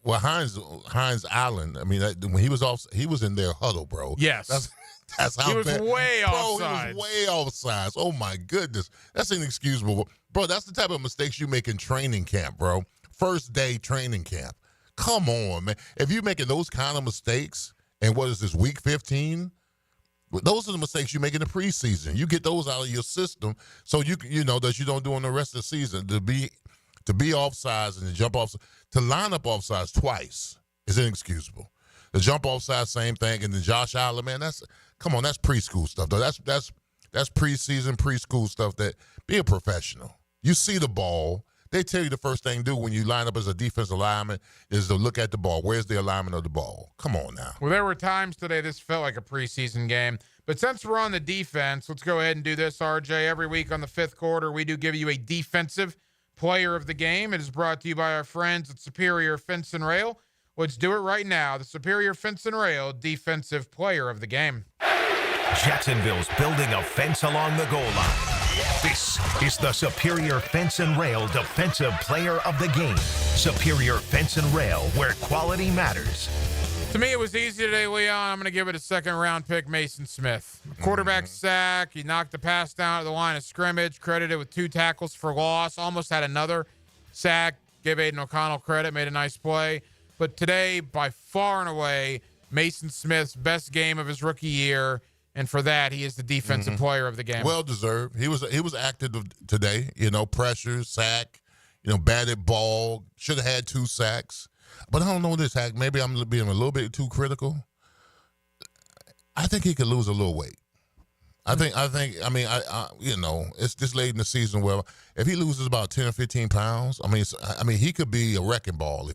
Well, Hines Allen, I mean, when he was off, he was in their huddle, bro. Yes. That's how he was bad. way offsides. offsides. He was way offsides. Oh, my goodness. That's inexcusable. Bro, that's the type of mistakes you make in training camp, bro. First day training camp. Come on, man. If you're making those kind of mistakes, and what is this, week 15? Those are the mistakes you make in the preseason. You get those out of your system so you know that you don't do in the rest of the season. To be offsides and to jump off, to line up offsides twice is inexcusable. The jump offside, same thing. And the Josh Allen, man, that's preschool stuff, though. That's preseason, preschool stuff. That be a professional. You see the ball. They tell you the first thing to do when you line up as a defensive lineman is to look at the ball. Where's the alignment of the ball? Come on now. Well, there were times today this felt like a preseason game. But since we're on the defense, let's go ahead and do this, RJ. Every week on the 5th quarter, we do give you a defensive player of the game. It is brought to you by our friends at Superior Fence and Rail. Let's do it right now. The Superior Fence and Rail defensive player of the game. Jacksonville's building a fence along the goal line. This is the Superior Fence and Rail Defensive Player of the Game. Superior Fence and Rail, where quality matters. To me, it was easy today, Leon. I'm going to give it a second-round pick, Mason Smith. Quarterback sack. He knocked the pass down at the line of scrimmage, credited with 2 tackles for loss. Almost had another sack. Give Aiden O'Connell credit. Made a nice play. But today, by far and away, Mason Smith's best game of his rookie year. And for that, he is the defensive player of the game. Well deserved. He was active today. Pressure, sack, batted ball. Should have had 2 sacks. But I don't know this, Hack. Maybe I'm being a little bit too critical. I think he could lose a little weight. I think. It's this late in the season where if he loses about 10 or 15 pounds, he could be a wrecking ball.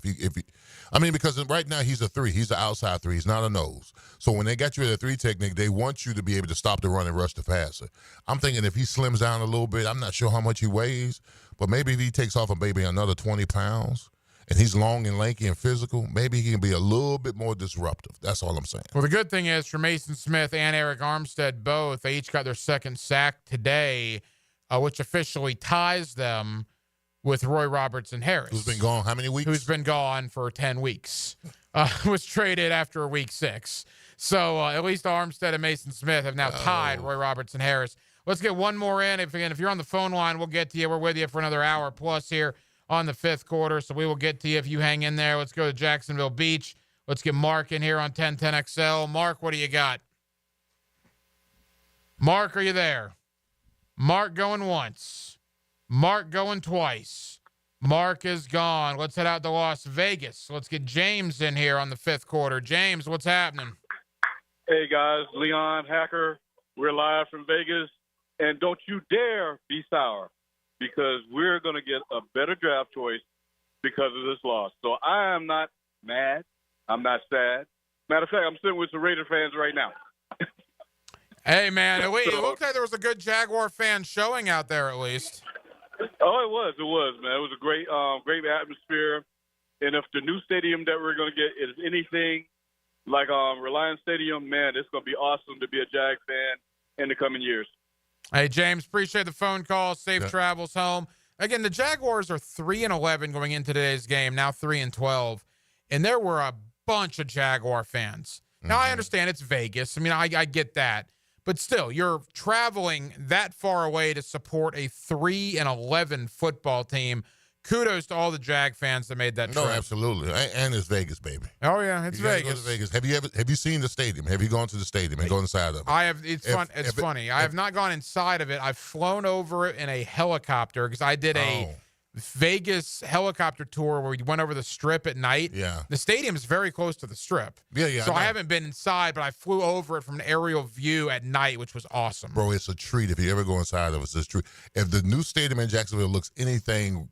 Because right now he's a 3. He's an outside 3. He's not a nose. So when they got you at a 3 technique, they want you to be able to stop the run and rush the passer. I'm thinking if he slims down a little bit, I'm not sure how much he weighs, but maybe if he takes off maybe another 20 pounds, and he's long and lanky and physical, maybe he can be a little bit more disruptive. That's all I'm saying. Well, the good thing is for Mason Smith and Eric Armstead both, they each got their second sack today, which officially ties them with Roy Robertson Harris. Who's been gone how many weeks? Who's been gone for 10 weeks. Was traded after week 6. So at least Armstead and Mason Smith have now tied Roy Robertson Harris. Let's get one more in. If you're on the phone line, we'll get to you. We're with you for another hour plus here on the 5th quarter, so we will get to you if you hang in there. Let's go to Jacksonville Beach. Let's get Mark in here on 1010XL. Mark, what do you got? Mark, are you there? Mark going once. Mark going twice. Mark is gone. Let's head out to Las Vegas. Let's get James in here on the 5th quarter. James, what's happening? Hey, guys. Leon, Hacker. We're live from Vegas. And don't you dare be sour, because we're going to get a better draft choice because of this loss. So I am not mad. I'm not sad. Matter of fact, I'm sitting with some Raider fans right now. Hey, man, it looked like there was a good Jaguar fan showing out there at least. Oh, it was, man. It was a great atmosphere. And if the new stadium that we're going to get is anything like Reliance Stadium, man, it's going to be awesome to be a Jag fan in the coming years. Hey, James, appreciate the phone call. Safe travels home. Again, the Jaguars are 3-11 going into today's game, now 3-12. And there were a bunch of Jaguar fans. Now, I understand it's Vegas. I get that. But still, you're traveling that far away to support a 3-11 football team. Kudos to all the Jag fans that made that trip. No, absolutely. And it's Vegas, baby. Oh, yeah, it's Vegas. Go to Vegas. Have you seen the stadium? Have you gone to the stadium and gone inside of it? I have. It's funny. I have not gone inside of it. I've flown over it in a helicopter because I did Vegas helicopter tour where we went over the Strip at night. Yeah. The stadium is very close to the Strip. Yeah. So I haven't been inside, but I flew over it from an aerial view at night, which was awesome. Bro, it's a treat. If you ever go inside of it, it's a treat. If the new stadium in Jacksonville looks anything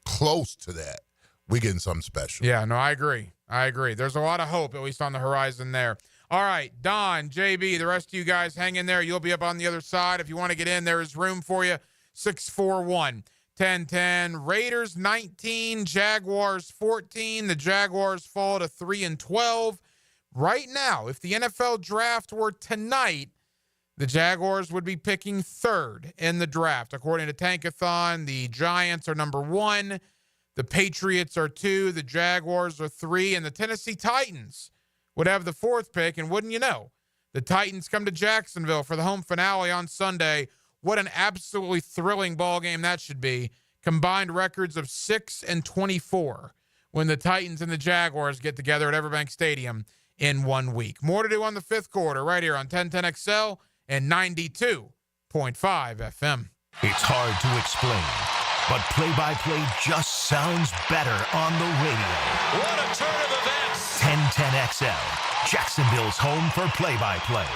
close to that, we're getting something special. Yeah, no, I agree. There's a lot of hope, at least on the horizon there. All right, Don, JB, the rest of you guys hang in there. You'll be up on the other side. If you want to get in, there is room for you. 641-1010. Raiders 19, Jaguars 14. The Jaguars fall to 3-12. Right now, if the NFL draft were tonight, the Jaguars would be picking third in the draft. According to Tankathon, the Giants are number 1. The Patriots are 2. The Jaguars are 3. And the Tennessee Titans would have the 4th pick. And wouldn't you know, the Titans come to Jacksonville for the home finale on Sunday. What an absolutely thrilling ball game that should be. Combined records of 6-24 when the Titans and the Jaguars get together at Everbank Stadium in 1 week. More to do on the 5th quarter right here on 1010XL and 92.5 FM. It's hard to explain, but play-by-play just sounds better on the radio. What a turn of events! 1010XL, Jacksonville's home for play-by-play.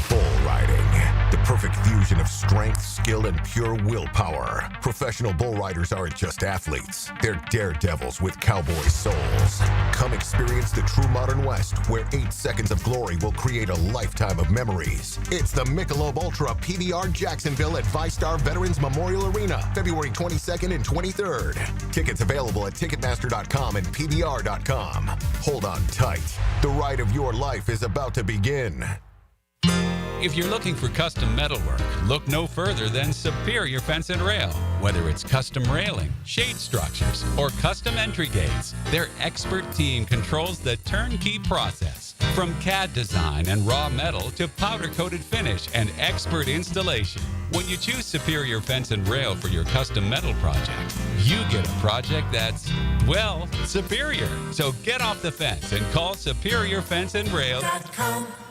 Bull riding. The perfect fusion of strength, skill, and pure willpower. Professional bull riders aren't just athletes. They're daredevils with cowboy souls. Come experience the true modern West, where 8 seconds of glory will create a lifetime of memories. It's the Michelob Ultra PBR Jacksonville at ViStar Veterans Memorial Arena, February 22nd and 23rd. Tickets available at Ticketmaster.com and PBR.com. Hold on tight. The ride of your life is about to begin. If you're looking for custom metalwork, look no further than Superior Fence and Rail. Whether it's custom railing, shade structures, or custom entry gates, their expert team controls the turnkey process. From CAD design and raw metal to powder-coated finish and expert installation. When you choose Superior Fence and Rail for your custom metal project, you get a project that's, well, superior. So get off the fence and call Superior Fence and Rail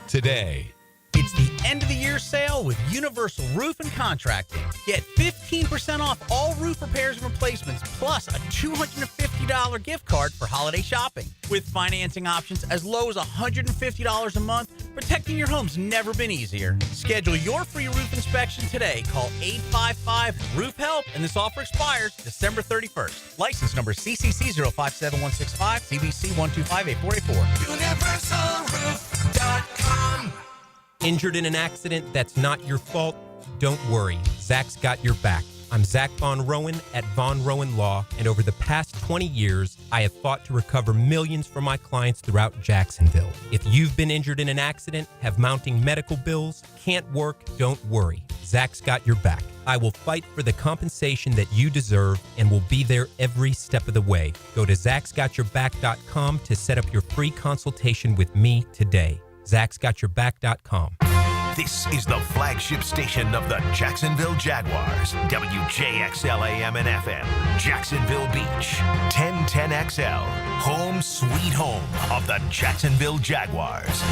today. It's the end of the year sale with Universal Roof and Contracting. Get 15% off all roof repairs and replacements, plus a $250 gift card for holiday shopping. With financing options as low as $150 a month, protecting your home's never been easier. Schedule your free roof inspection today. Call 855-ROOF-HELP, and this offer expires December 31st. License number CCC 057165, CBC 1258484. UniversalRoof.com. Injured in an accident that's not your fault? Don't worry. Zach's got your back. I'm Zach Von Rowan at Von Rowan Law, and over the past 20 years, I have fought to recover millions for my clients throughout Jacksonville. If you've been injured in an accident, have mounting medical bills, can't work, don't worry. Zach's got your back. I will fight for the compensation that you deserve and will be there every step of the way. Go to Zach'sGotYourBack.com to set up your free consultation with me today. Zach'sGotYourBack.com. This is the flagship station of the Jacksonville Jaguars. WJXL AM and FM. Jacksonville Beach. 1010XL. Home sweet home of the Jacksonville Jaguars.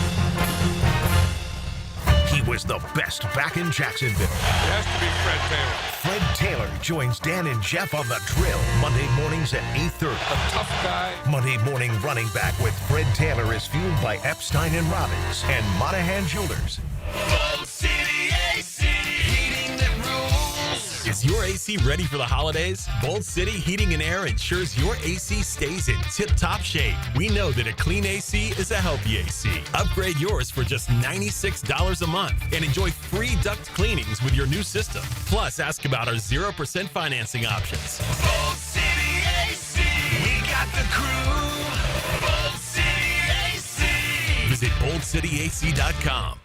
He was the best back in Jacksonville. It has to be Fred Taylor. Fred Taylor joins Dan and Jeff on the drill Monday mornings at 8:30. A tough guy. Monday morning running back with Fred Taylor is fueled by Epstein and Robbins and Monahan Jewelers. Bold City AC, heating that rules. Is your AC ready for the holidays? Bold City Heating and Air ensures your AC stays in tip-top shape. We know that a clean AC is a healthy AC. Upgrade yours for just $96 a month and enjoy free duct cleanings with your new system. Plus, ask about our 0% financing options. Bold City AC, we got the crew. Bold City AC. Visit boldcityac.com.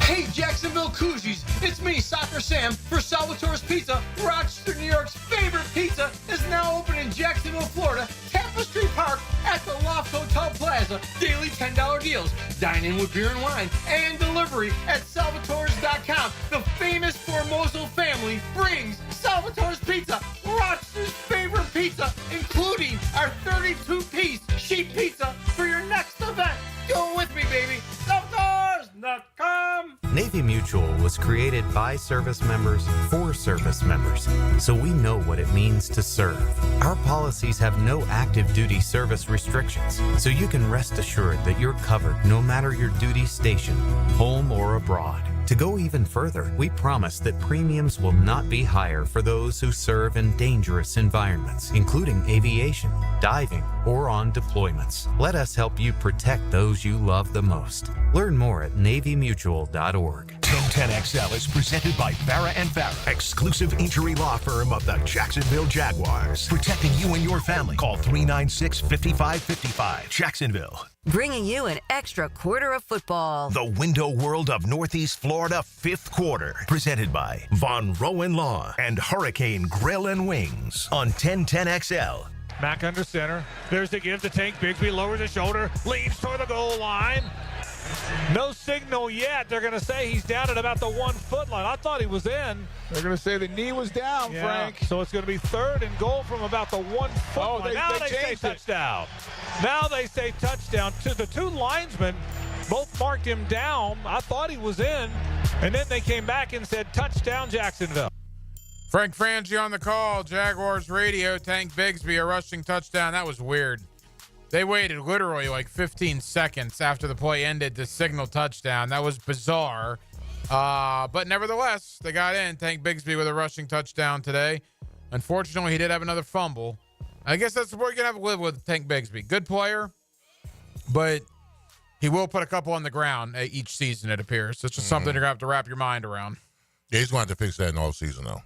Hey, Jacksonville Koozies, it's me, Soccer Sam, for Salvatore's Pizza. Rochester, New York's favorite pizza is now open in Jacksonville, Florida, Tapestry Park at the Loft Hotel Plaza. Daily $10 deals, dine-in with beer and wine, and delivery at salvatores.com. The famous Formoso family brings Salvatore's Pizza, Rochester's favorite pizza, including our 32-piece sheet pizza for your next event. Go with me, baby. Salvatores.com. Navy Mutual was created by service members for service members, so we know what it means to serve. Our policies have no active duty service restrictions, so you can rest assured that you're covered no matter your duty station, home or abroad. To go even further, we promise that premiums will not be higher for those who serve in dangerous environments, including aviation, diving, or on deployments. Let us help you protect those you love the most. Learn more at NavyMutual.org. 1010XL is presented by Farah & Farah, exclusive injury law firm of the Jacksonville Jaguars. Protecting you and your family. Call 396-5555. Jacksonville. Bringing you an extra quarter of football. The Window World of Northeast Florida, 5th quarter. Presented by Von Rowan Law and Hurricane Grill and Wings on 1010XL. Mack under center. There's the give to Tank Bigsby. Lowers his shoulder. Leads toward the goal line. No signal yet. They're going to say he's down at about the 1 foot line. I thought he was in. They're going to say the knee was down, Frank. So it's going to be 3rd and goal from about the 1 foot line. Now they say touchdown. Now they say touchdown. The two linesmen both marked him down. I thought he was in. And then they came back and said touchdown Jacksonville. Frank Frangie on the call. Jaguars radio. Tank Bigsby, a rushing touchdown. That was weird. They waited literally like 15 seconds after the play ended to signal touchdown. That was bizarre. But nevertheless, they got in. Tank Bigsby with a rushing touchdown today. Unfortunately, he did have another fumble. I guess that's what we're going to have to live with Tank Bigsby. Good player, but he will put a couple on the ground each season, it appears. It's just something you're going to have to wrap your mind around. Yeah, he's going to have to fix that in all season, though.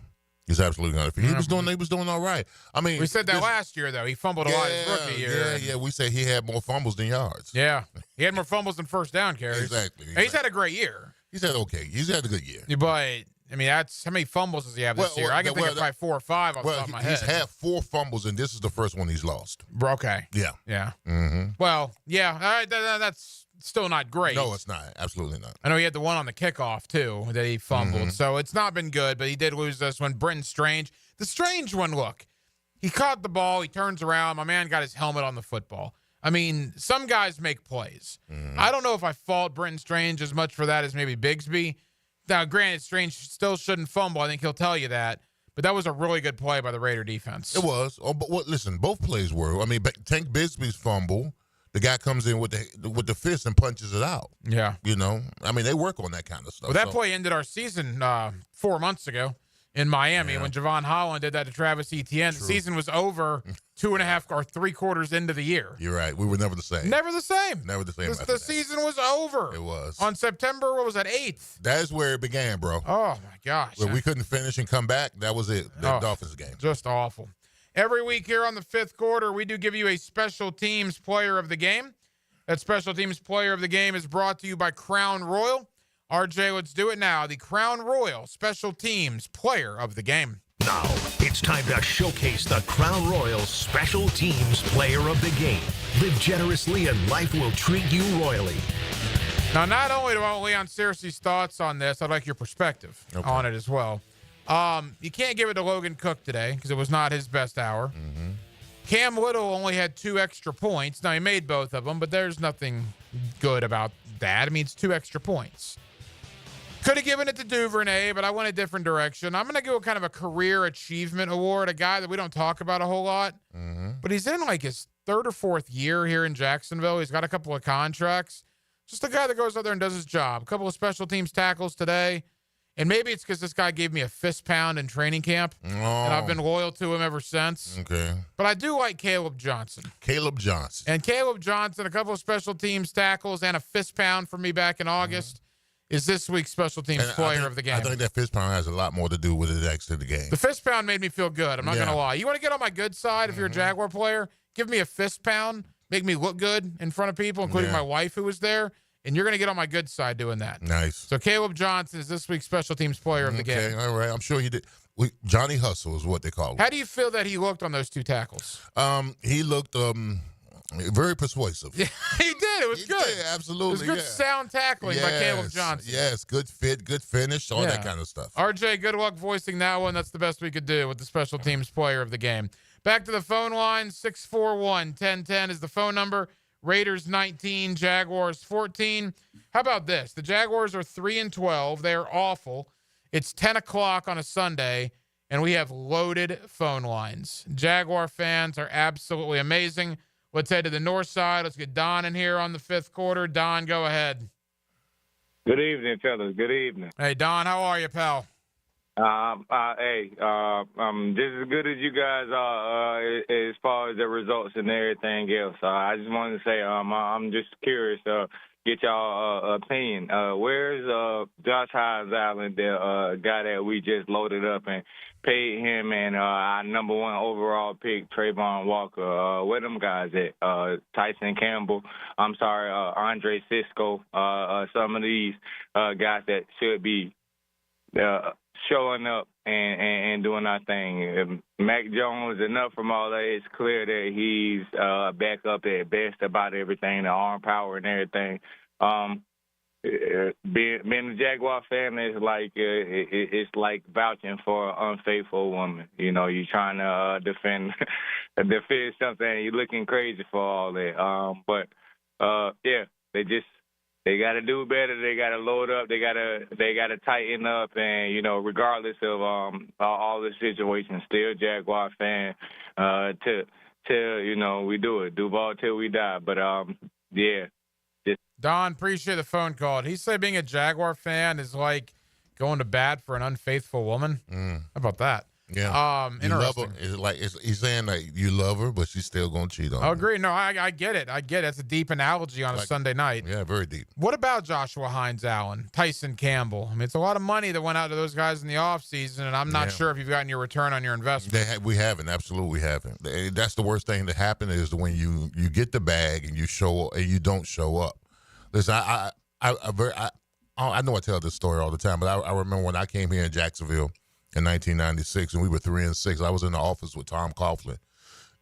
He's absolutely going to. He was doing all right. I mean, we said that last year, though. He fumbled a lot his rookie year. Yeah. We said he had more fumbles than yards. Yeah, he had more fumbles than first down carries. Exactly. And he's had a great year. He's had okay. He's had a good year. But I mean, that's how many fumbles does he have this year? I can think of probably 4 or 5 off the top of my head. He's had 4 fumbles, and this is the first one he's lost. Okay. Yeah. Yeah. Mm-hmm. Well, yeah. That's still not great. No, it's not. Absolutely not. I know he had the one on the kickoff too that he fumbled, so it's not been good. But he did lose this one. Britton Strange. The Strange one, look, he caught the ball, he turns around, my man got his helmet on the football. I mean, some guys make plays. I don't know if I fault Britton Strange as much for that as maybe Bigsby. Now, granted, Strange still shouldn't fumble. I think he'll tell you that. But that was a really good play by the Raider defense. It was. Oh, but listen, both plays were. I mean, Tank Bigsby's fumble, the guy comes in with the fist and punches it out. Yeah. You know, I mean, they work on that kind of stuff. Well, that play ended our season 4 months ago in Miami when Javon Holland did that to Travis Etienne. True. The season was over 2.5 or 3 quarters into the year. You're right. We were never the same. Never the same. Never the same. The season was over. It was. On September, what was that, 8th? That is where it began, bro. Oh, my gosh. Where we couldn't finish and come back, that was it. The Dolphins game. Just awful. Every week here on the 5th quarter, we do give you a special teams player of the game. That special teams player of the game is brought to you by Crown Royal. RJ, let's do it now. The Crown Royal Special Teams Player of the Game. Now, it's time to showcase the Crown Royal Special Teams Player of the Game. Live generously and life will treat you royally. Now, not only do I want Leon Searcy's thoughts on this, I'd like your perspective on it as well. You can't give it to Logan Cook today because it was not his best hour. Mm-hmm. Cam Little only had 2 extra points. Now, he made both of them, but there's nothing good about that. I mean, it's 2 extra points. Could have given it to Duvernay, but I went a different direction. I'm going to go kind of a career achievement award, a guy that we don't talk about a whole lot. Mm-hmm. But he's in like his 3rd or 4th year here in Jacksonville. He's got a couple of contracts. Just a guy that goes out there and does his job. A couple of special teams tackles today. And maybe it's because this guy gave me a fist pound in training camp. And I've been loyal to him ever since. Okay. But I do like Caleb Johnson. Caleb Johnson. And Caleb Johnson, a couple of special teams tackles and a fist pound for me back in August. Is this week's special teams player of the game. I think that fist pound has a lot more to do with it actually the game. The fist pound made me feel good. I'm not going to lie. You want to get on my good side if you're a Jaguar player? Give me a fist pound. Make me look good in front of people, including my wife who was there. And you're going to get on my good side doing that. Nice. So Caleb Johnson is this week's special teams player of the game. Okay, all right. I'm sure he did. Johnny Hustle is what they call him. How do you feel that he looked on those 2 tackles? He looked very persuasive. Yeah, he did. It was good. Did, absolutely. It was good sound tackling by Caleb Johnson. Yes, good fit, good finish, all that kind of stuff. RJ, good luck voicing that one. That's the best we could do with the special teams player of the game. Back to the phone line, 641-1010 is the phone number. Raiders 19, Jaguars 14. How about this? The Jaguars are 3-12. They're awful. It's 10 o'clock on a Sunday, and we have loaded phone lines. Jaguar fans are absolutely amazing. Let's head to the north side. Let's get Don in here on the fifth quarter. Don, go ahead. Good evening, fellas. Good evening. Hey, Don, how are you, pal? Just as good as you guys are as far as the results and everything else. I just wanted to say I'm just curious get y'all opinion. Where's Josh Allen, the guy that we just loaded up and paid him and our number one overall pick, Trayvon Walker? Where them guys at? Tyson Campbell, Andre Cisco, some of these guys that should be showing up and doing our thing. Mac Jones, enough from all that, it's clear that he's back up at best about everything, the arm power and everything. Being a Jaguar fan is like it's like vouching for an unfaithful woman. You know, you're trying to defend something, and you're looking crazy for all that. They got to do better. They got to load up. They got to tighten up. And, you know, regardless of all the situations, still Jaguar fan till, you know, we do it. Duval till we die. But, yeah. Don, appreciate the phone call. He said being a Jaguar fan is like going to bat for an unfaithful woman. How about that? Yeah. You love her. Interesting. He's saying that you love her, but she's still going to cheat on you. I agree. No, I get it. It's a deep analogy on a Sunday night. Yeah, very deep. What about Joshua Hines-Allen, Tyson Campbell? I mean, it's a lot of money that went out to those guys in the offseason, and I'm not sure if you've gotten your return on your investment. We haven't. Absolutely haven't. That's the worst thing to happen is when you get the bag and you don't show up. Listen, I know I tell this story all the time, but I remember when I came here in Jacksonville in 1996, and we were 3-6. I was in the office with Tom Coughlin,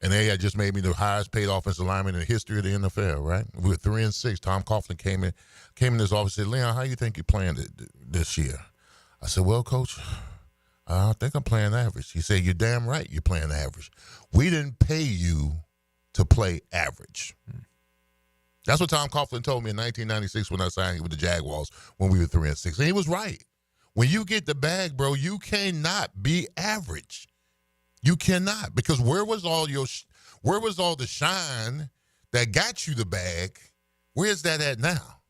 and they had just made me the highest paid offensive lineman in the history of the NFL, right? We were 3-6. Tom Coughlin came in his office and said, Leon, how do you think you're playing this year? I said, well, Coach, I think I'm playing average. He said, you're damn right you're playing average. We didn't pay you to play average. That's what Tom Coughlin told me in 1996 when I signed with the Jaguars when we were 3-6. And he was right. When you get the bag, bro, you cannot be average. You cannot, because where was all the shine that got you the bag? Where's that at now?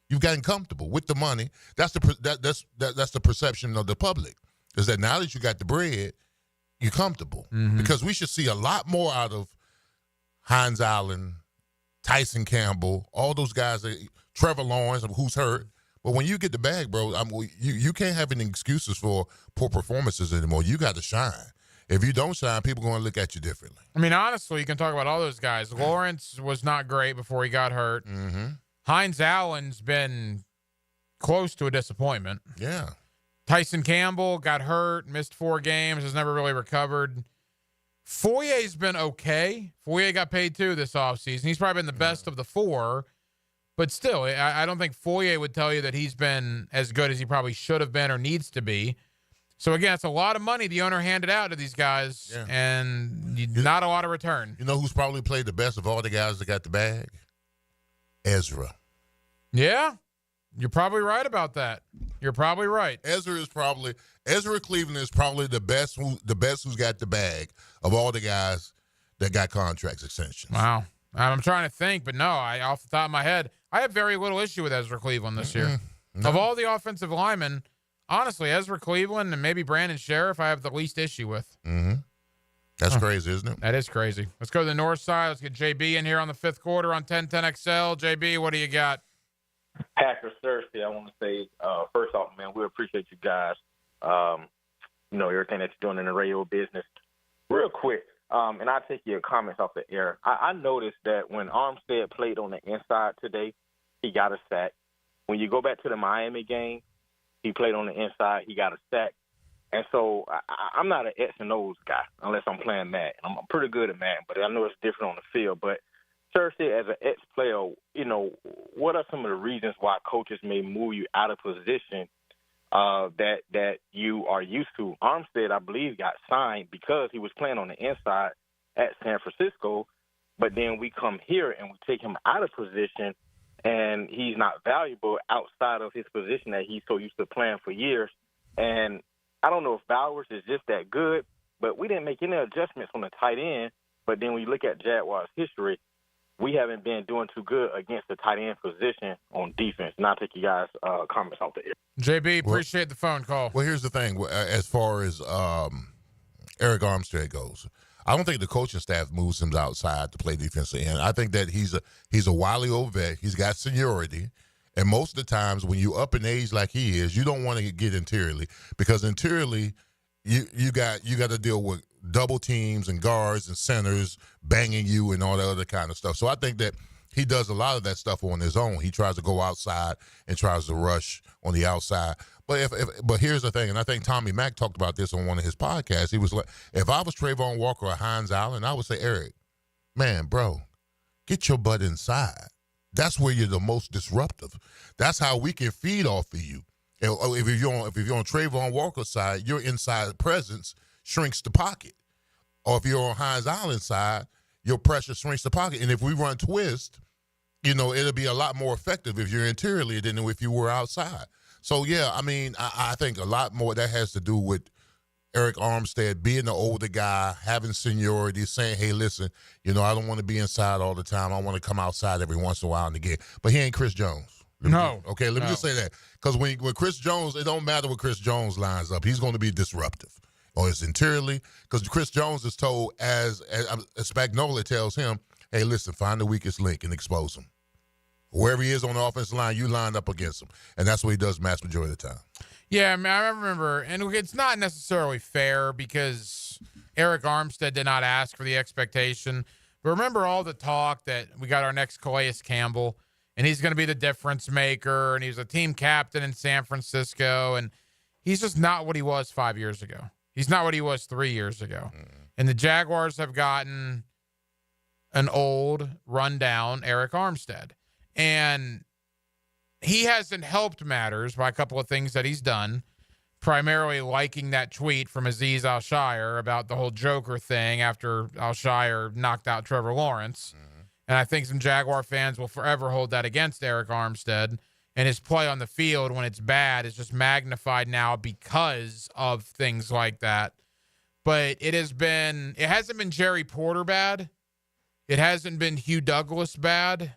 You've gotten comfortable with the money. That's the perception of the public, is that now that you got the bread, you're comfortable. Mm-hmm. Because we should see a lot more out of Hines-Allen, Tyson Campbell, all those guys, Trevor Lawrence, who's hurt. But when you get the bag, bro, you can't have any excuses for poor performances anymore. You got to shine. If you don't shine, people are going to look at you differently. I mean, honestly, you can talk about all those guys. Lawrence was not great before he got hurt. Mm-hmm. Hines-Allen's been close to a disappointment. Yeah. Tyson Campbell got hurt, missed 4 games, has never really recovered. Foyer's been okay. Foyer got paid too this offseason. He's probably been the best of the 4. But still, I don't think Foyer would tell you that he's been as good as he probably should have been or needs to be. So, again, it's a lot of money the owner handed out to these guys, and not a lot of return. You know who's probably played the best of all the guys that got the bag? Ezra. Yeah, you're probably right about that. You're probably right. Ezra Cleveland is probably the best who's got the bag of all the guys that got contracts extensions. Wow. I'm trying to think, but no, off the top of my head, I have very little issue with Ezra Cleveland this year. No. Of all the offensive linemen, honestly, Ezra Cleveland and maybe Brandon Sheriff, I have the least issue with. Mm-hmm. That's crazy, isn't it? That is crazy. Let's go to the north side. Let's get JB in here on the fifth quarter on 1010XL. JB, what do you got? Hacker Thursday, I want to say, first off, man, we appreciate you guys. Everything that you're doing in the radio business. Real quick. And I'll take your comments off the air. I noticed that when Armstead played on the inside today, he got a sack. When you go back to the Miami game, he played on the inside, he got a sack. And so I'm not an X and O's guy unless I'm playing Madden. I'm pretty good at Madden, but I know it's different on the field. But Thursday, as an X player, what are some of the reasons why coaches may move you out of position that you are used to? Armstead, I believe, got signed because he was playing on the inside at San Francisco, But then we come here and we take him out of position, and he's not valuable outside of his position that he's so used to playing for years. And I don't know if Bowers is just that good, but we didn't make any adjustments on the tight end. But then when you look at Jaguars' history, we haven't been doing too good against the tight end position on defense. And I'll take you guys' comments off the air. JB, appreciate the phone call. Well, here's the thing. As far as Eric Armstead goes, I don't think the coaching staff moves him outside to play defensive end. I think that he's a wily old vet. He's got seniority. And most of the times when you up in age like he is, you don't want to get interiorly, because interiorly you got to deal with double teams and guards and centers banging you and all that other kind of stuff. So I think that he does a lot of that stuff on his own. He tries to go outside and tries to rush on the outside. But but here's the thing, and I think Tommy Mack talked about this on one of his podcasts. He was like, if I was Trayvon Walker or Hines Allen, I would say, Eric, man, bro, get your butt inside. That's where you're the most disruptive. That's how we can feed off of you. If you're on Trayvon Walker's side, your inside presence shrinks the pocket. Or if you're on Hines Allen's side, your pressure shrinks the pocket. And if we run twist, it'll be a lot more effective if you're interiorly than if you were outside. So, yeah, I mean, I think a lot more that has to do with Eric Armstead being the older guy, having seniority, saying, hey, listen, I don't want to be inside all the time. I want to come outside every once in a while in the game. But he ain't Chris Jones. Let me just say that. Because when Chris Jones, it don't matter what Chris Jones lines up. He's going to be disruptive. Or it's interiorly. Because Chris Jones is told, as Spagnuolo tells him, hey, listen, find the weakest link and expose him. Wherever he is on the offensive line, you line up against him. And that's what he does mass majority of the time. Yeah, I mean, I remember, and it's not necessarily fair because Eric Armstead did not ask for the expectation. But remember all the talk that we got our next Calais Campbell, and he's going to be the difference maker, and he was a team captain in San Francisco, and he's just not what he was 5 years ago. He's not what he was 3 years ago. And the Jaguars have gotten an old, rundown Eric Armstead. And he hasn't helped matters by a couple of things that he's done, primarily liking that tweet from Azeez Al-Shire about the whole Joker thing after Al-Shire knocked out Trevor Lawrence. And I think some Jaguar fans will forever hold that against Eric Armstead. And his play on the field when it's bad is just magnified now because of things like that. But it hasn't been Jerry Porter bad. It hasn't been Hugh Douglas bad.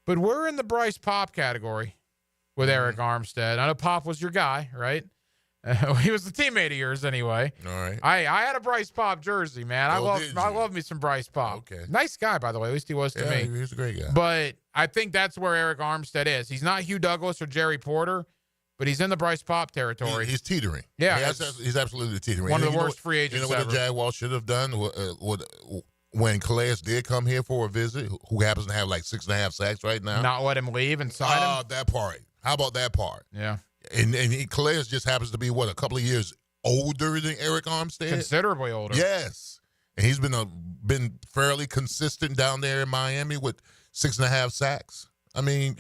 But we're in the Bryce Pop category with Eric Armstead. I know Pop was your guy, right? He was a teammate of yours anyway. All right. I had a Bryce Pop jersey, man. I love me some Bryce Pop. Okay. Nice guy, by the way. At least he was to me. He's a great guy. But I think that's where Eric Armstead is. He's not Hugh Douglas or Jerry Porter, but he's in the Bryce Pop territory. He's teetering. Yeah. He's absolutely teetering. One of the worst free agents ever. You know what the Jaguars should have done? When Calais did come here for a visit, who happens to have like 6.5 sacks right now. Not let him leave and sign him? Oh, that part. How about that part? Yeah. And Calais just happens to be, a couple of years older than Eric Armstead? Considerably older. Yes. And he's been fairly consistent down there in Miami with 6.5 sacks. I mean,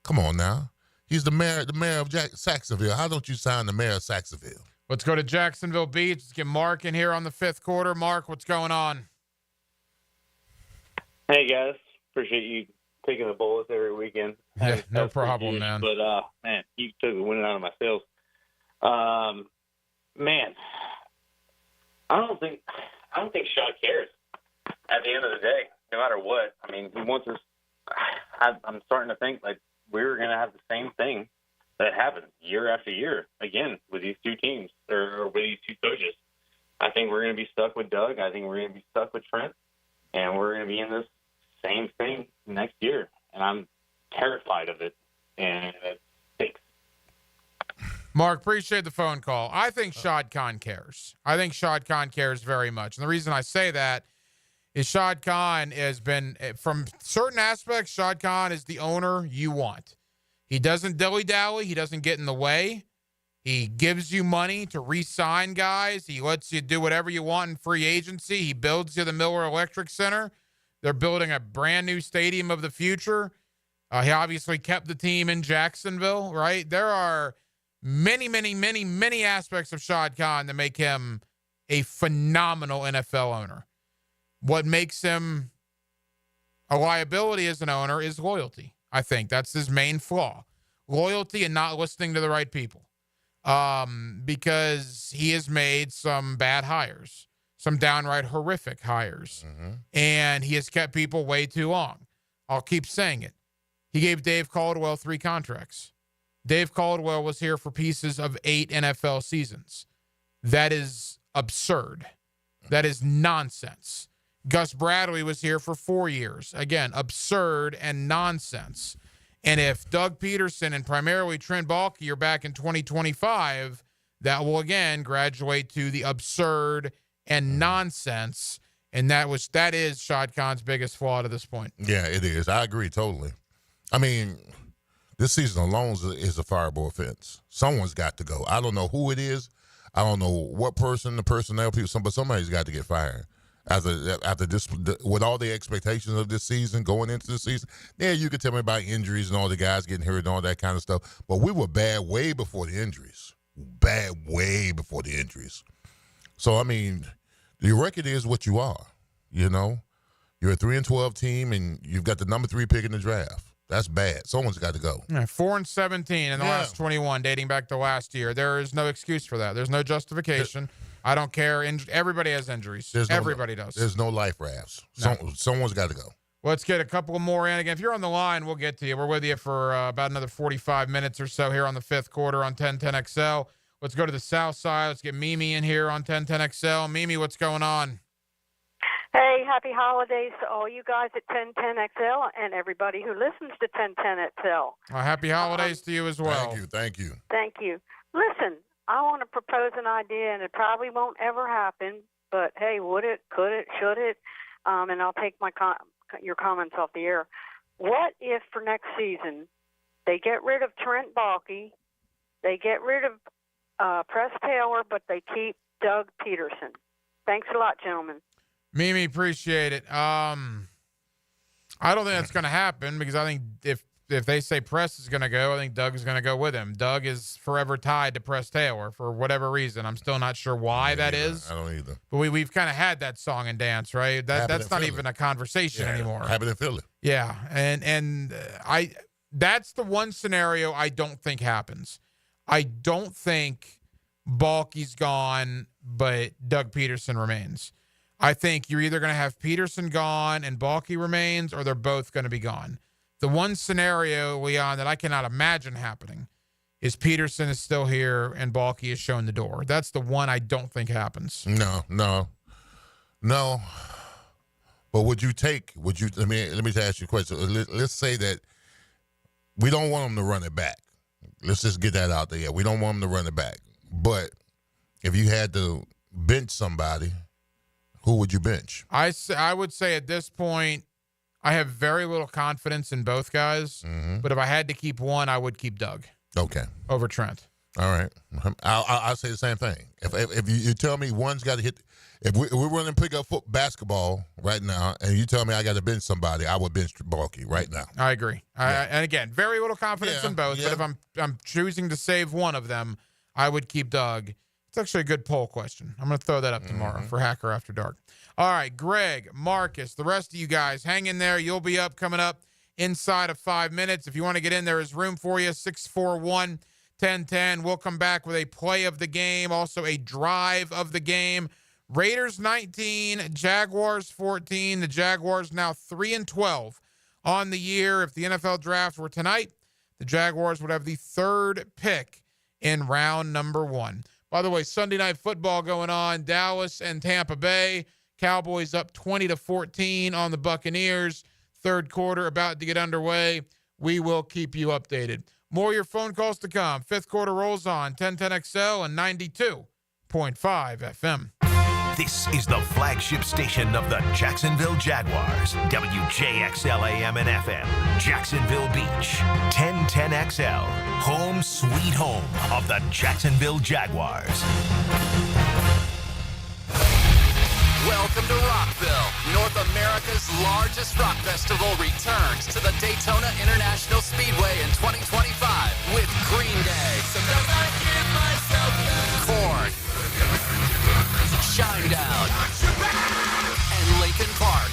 come on now. He's the mayor of Saxonville. How don't you sign the mayor of Saxonville? Let's go to Jacksonville Beach. Let's get Mark in here on the fifth quarter. Mark, what's going on? Hey, guys. Appreciate you taking the bullets every weekend. Yeah, no problem, man. But, man, you took the wind out of my sails. Man, I don't think Sean cares at the end of the day, no matter what. I mean, he wants us – I'm starting to think, like, we're going to have the same thing that happens year after year, again, with these two teams or with these two coaches. I think we're going to be stuck with Doug. I think we're going to be stuck with Trent. And we're going to be in this same thing next year, and I'm terrified of it, and it stinks. Mark, appreciate the phone call. I think Shad Khan cares. I think Shad Khan cares very much. And the reason I say that is Shad Khan has been, from certain aspects, Shad Khan is the owner you want. He doesn't dilly-dally. He doesn't get in the way. He gives you money to re-sign guys. He lets you do whatever you want in free agency. He builds you the Miller Electric Center. They're building a brand new stadium of the future. He obviously kept the team in Jacksonville, right? There are many, many, many, many aspects of Shad Khan that make him a phenomenal NFL owner. What makes him A liability as an owner is loyalty. I think that's his main flaw. Loyalty and not listening to the right people. Because he has made some bad hires, some downright horrific hires, and he has kept people way too long. I'll keep saying it. He gave Dave Caldwell 3 contracts. Dave Caldwell was here for pieces of 8 NFL seasons. That is absurd. That is nonsense. Gus Bradley was here for 4 years. Again, absurd and nonsense. And if Doug Peterson and primarily Trent Baalke are back in 2025, that will again graduate to the absurd and nonsense. And that is Shad Khan's biggest flaw to this point. Yeah, it is. I agree totally. I mean, this season alone is a fireable offense. Someone's got to go. I don't know who it is. I don't know what person, the personnel people, but somebody's got to get fired. After this, with all the expectations of this season, going into the season, yeah, you could tell me about injuries and all the guys getting hurt and all that kind of stuff, but we were bad way before the injuries. Bad way before the injuries. So, I mean, your record is what you are, you know? You're a 3-12 team, and you've got the number 3 pick in the draft. That's bad. Someone's got to go. 4-17 in the last 21, dating back to last year. There is no excuse for that. There's no justification. I don't care. Everybody has injuries. Everybody does. There's no life rafts. No. Someone's got to go. Let's get a couple more in. Again, if you're on the line, we'll get to you. We're with you for about another 45 minutes or so here on the 5th quarter on 1010XL. Let's go to the south side. Let's get Mimi in here on 1010XL. Mimi, what's going on? Hey, happy holidays to all you guys at 1010XL and everybody who listens to 1010XL. Happy holidays to you as well. Thank you. Thank you. Listen, I want to propose an idea, and it probably won't ever happen, but hey, would it, could it, should it? And I'll take your comments off the air. What if for next season they get rid of Trent Baalke, they get rid of Press Taylor, but they keep Doug Peterson? Thanks a lot, gentlemen. Mimi, appreciate it. I don't think that's going to happen because I think if they say Press is going to go, I think Doug is going to go with him. Doug is forever tied to Press Taylor for whatever reason. I'm still not sure why that is. I don't either. But we've kind of had that song and dance, right? That's not even a conversation anymore. Happened in Philly. Yeah, and that's the one scenario I don't think happens. I don't think Baalke's gone, but Doug Peterson remains. I think you're either going to have Peterson gone and Baalke remains, or they're both going to be gone. The one scenario, Leon, that I cannot imagine happening is Peterson is still here and Baalke is shown the door. That's the one I don't think happens. No. But let me ask you a question. Let's say that we don't want them to run it back. Let's just get that out there. We don't want them to run it back. But if you had to bench somebody, who would you bench? I would say at this point, I have very little confidence in both guys. But if I had to keep one, I would keep Doug. Okay. Over Trent. All right. I'll say the same thing. If you tell me one's got to hit, if we're running pick up basketball right now, and you tell me I got to bench somebody, I would bench Baalke right now. I agree. And again, very little confidence in both. But if I'm choosing to save one of them, I would keep Doug. It's actually a good poll question. I'm going to throw that up tomorrow for Hacker After Dark. All right, Greg, Marcus, the rest of you guys, hang in there. You'll be up coming up inside of 5 minutes. If you want to get in, there is room for you, 641-1010. We'll come back with a play of the game, also a drive of the game. Raiders 19, Jaguars 14. The Jaguars now 3-12 on the year. If the NFL draft were tonight, the Jaguars would have the 3rd pick in round number 1. By the way, Sunday Night Football going on, Dallas and Tampa Bay. Cowboys up 20-14 on the Buccaneers. 3rd quarter about to get underway. We will keep you updated. More of your phone calls to come. 5th quarter rolls on 1010XL and 92.5 FM. This is the flagship station of the Jacksonville Jaguars. WJXL AM and FM. Jacksonville Beach. 1010XL. Home sweet home of the Jacksonville Jaguars. Welcome to Rockville. North America's largest rock festival returns to the Daytona International Speedway in 2025 with Green Day, Korn, Shinedown, and Linkin Park.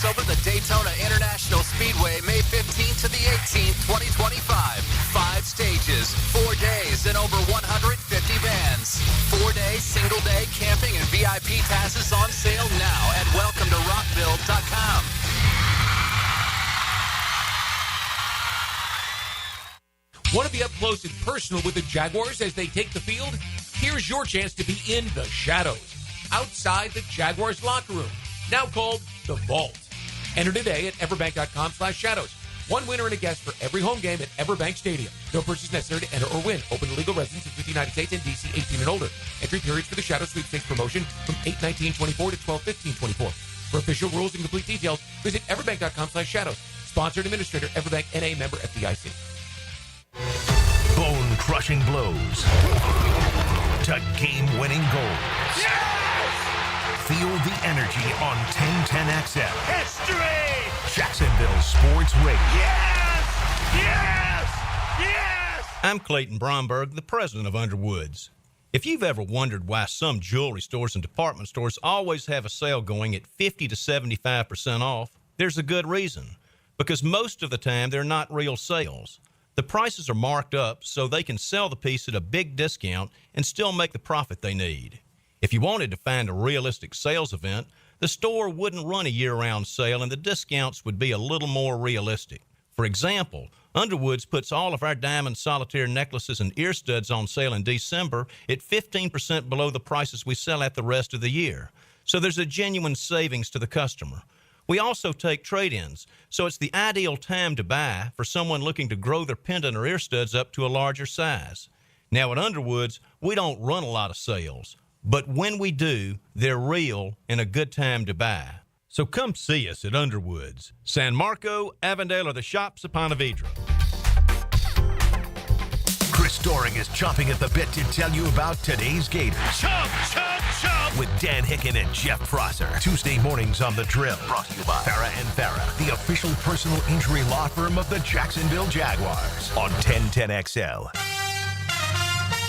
over the Daytona International Speedway May 15th to the 18th, 2025. 5 stages, 4 days, and over 150 bands. 4-day, single-day camping and VIP passes on sale now at welcometorockville.com. Want to be up close and personal with the Jaguars as they take the field? Here's your chance to be in the shadows, outside the Jaguars locker room, now called the Vault. Enter today at everbank.com/shadows. One winner and a guest for every home game at Everbank Stadium. No purchase necessary to enter or win. Open to legal residents in the United States and D.C. 18 and older. Entry periods for the Shadow Sweepstakes promotion from 8/19/24 to 12/15/24. For official rules and complete details, visit everbank.com/shadows. Sponsored administrator, Everbank NA, member FDIC. Bone-crushing blows to game-winning goals. Yes! Feel the energy on 1010XL. History! Jacksonville Sports Radio. Yes! Yes! Yes! I'm Clayton Bromberg, the president of Underwoods. If you've ever wondered why some jewelry stores and department stores always have a sale going at 50 to 75% off, there's a good reason. Because most of the time, they're not real sales. The prices are marked up so they can sell the piece at a big discount and still make the profit they need. If you wanted to find a realistic sales event, the store wouldn't run a year-round sale and the discounts would be a little more realistic. For example, Underwoods puts all of our diamond solitaire necklaces and ear studs on sale in December at 15% below the prices we sell at the rest of the year. So there's a genuine savings to the customer. We also take trade-ins, so it's the ideal time to buy for someone looking to grow their pendant or ear studs up to a larger size. Now at Underwoods, we don't run a lot of sales, but when we do, they're real and a good time to buy. So come see us at Underwoods, San Marco, Avondale, or the shops of Ponte Vedra. Chris Doring is chomping at the bit to tell you about today's Gators. Chomp, chomp, chomp! With Dan Hicken and Jeff Prosser. Tuesday mornings on The Drill. Brought to you by Farah & Farah, the official personal injury law firm of the Jacksonville Jaguars. On 1010XL.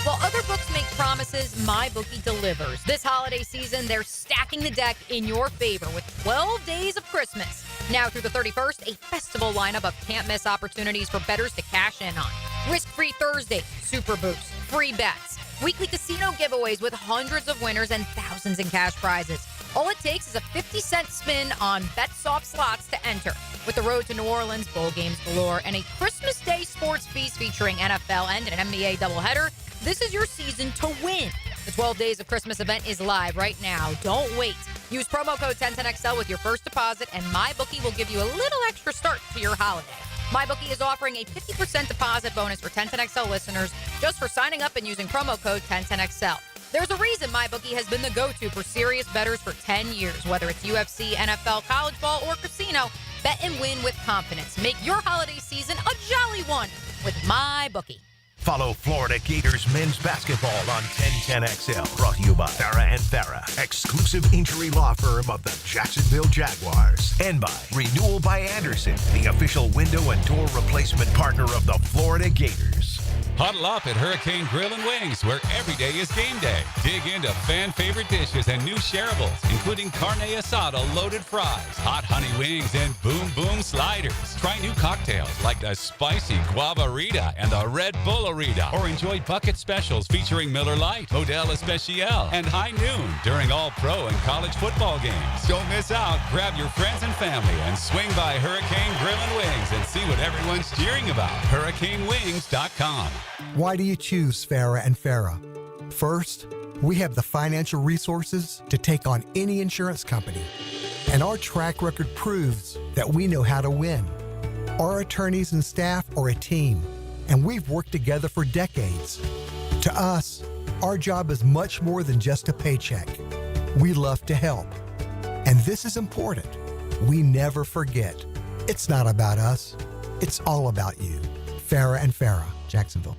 While other books make promises, MyBookie delivers. This holiday season, they're stacking the deck in your favor with 12 days of Christmas. Now through the 31st, a festival lineup of can't-miss opportunities for bettors to cash in on. Risk-free Thursday, super boosts, free bets, weekly casino giveaways with hundreds of winners and thousands in cash prizes. All it takes is a 50-cent spin on BetSoft slots to enter. With the road to New Orleans, bowl games galore, and a Christmas Day sports feast featuring NFL and an NBA doubleheader, this is your season to win. The 12 Days of Christmas event is live right now. Don't wait. Use promo code 1010XL with your first deposit, and MyBookie will give you a little extra start to your holiday. MyBookie is offering a 50% deposit bonus for 1010XL listeners just for signing up and using promo code 1010XL. There's a reason MyBookie has been the go-to for serious bettors for 10 years. Whether it's UFC, NFL, college ball, or casino, bet and win with confidence. Make your holiday season a jolly one with MyBookie. Follow Florida Gators men's basketball on 1010XL. Brought to you by Farah & Farah, exclusive injury law firm of the Jacksonville Jaguars. And by Renewal by Anderson, the official window and door replacement partner of the Florida Gators. Huddle up at Hurricane Grill and Wings, where every day is game day. Dig into fan-favorite dishes and new shareables, including carne asada loaded fries, hot honey wings, and boom boom sliders. Try new cocktails like the spicy Guavarita and the Red Bullarita, or enjoy bucket specials featuring Miller Lite, Modelo Especial, and High Noon during all pro and college football games. Don't miss out. Grab your friends and family and swing by Hurricane Grill and Wings and see what everyone's cheering about. HurricaneWings.com. Why do you choose Farah & Farah? First, we have the financial resources to take on any insurance company, and our track record proves that we know how to win. Our attorneys and staff are a team, and we've worked together for decades. To us, our job is much more than just a paycheck. We love to help, and this is important. We never forget. It's not about us. It's all about you. Farah & Farah, Jacksonville.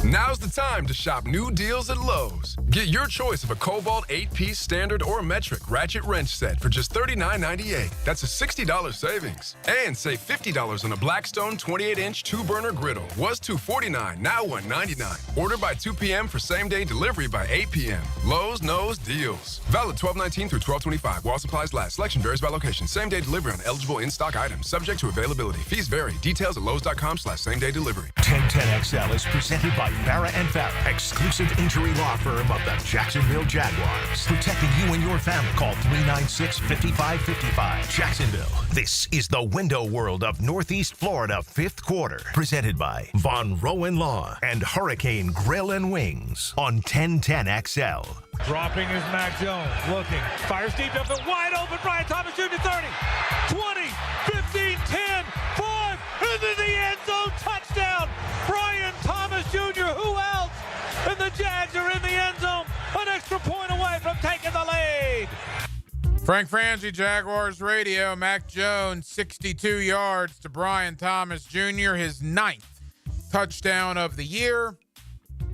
Now's the time to shop new deals at Lowe's. Get your choice of a Cobalt 8-piece standard or metric ratchet wrench set for just $39.98. That's a $60 savings. And save $50 on a Blackstone 28-inch 2-burner griddle. Was $249, now $199. Order by 2 p.m. for same-day delivery by 8 p.m. Lowe's knows deals. Valid 12/19 through 12/25. While supplies last. Selection varies by location. Same-day delivery on eligible in-stock items. Subject to availability. Fees vary. Details at lowes.com/same-day delivery. 1010XL is presented by Farrah & Farrah, exclusive injury law firm of the Jacksonville Jaguars. Protecting you and your family. Call 396-5555. Jacksonville. This is the window world of Northeast Florida 5th quarter. Presented by Von Rowan Law and Hurricane Grill and Wings on 1010XL. Dropping is Mac Jones. Looking. Fires deep up and wide open. Brian Thomas Jr. 30, 20, 15, 10, 5. Into the end zone. Touchdown. Brian Thomas Jr. Who else? And the Jags are in the end zone. An extra point away from taking the lead. Frank Frangie, Jaguars Radio. Mac Jones, 62 yards to Brian Thomas Jr., his 9th touchdown of the year.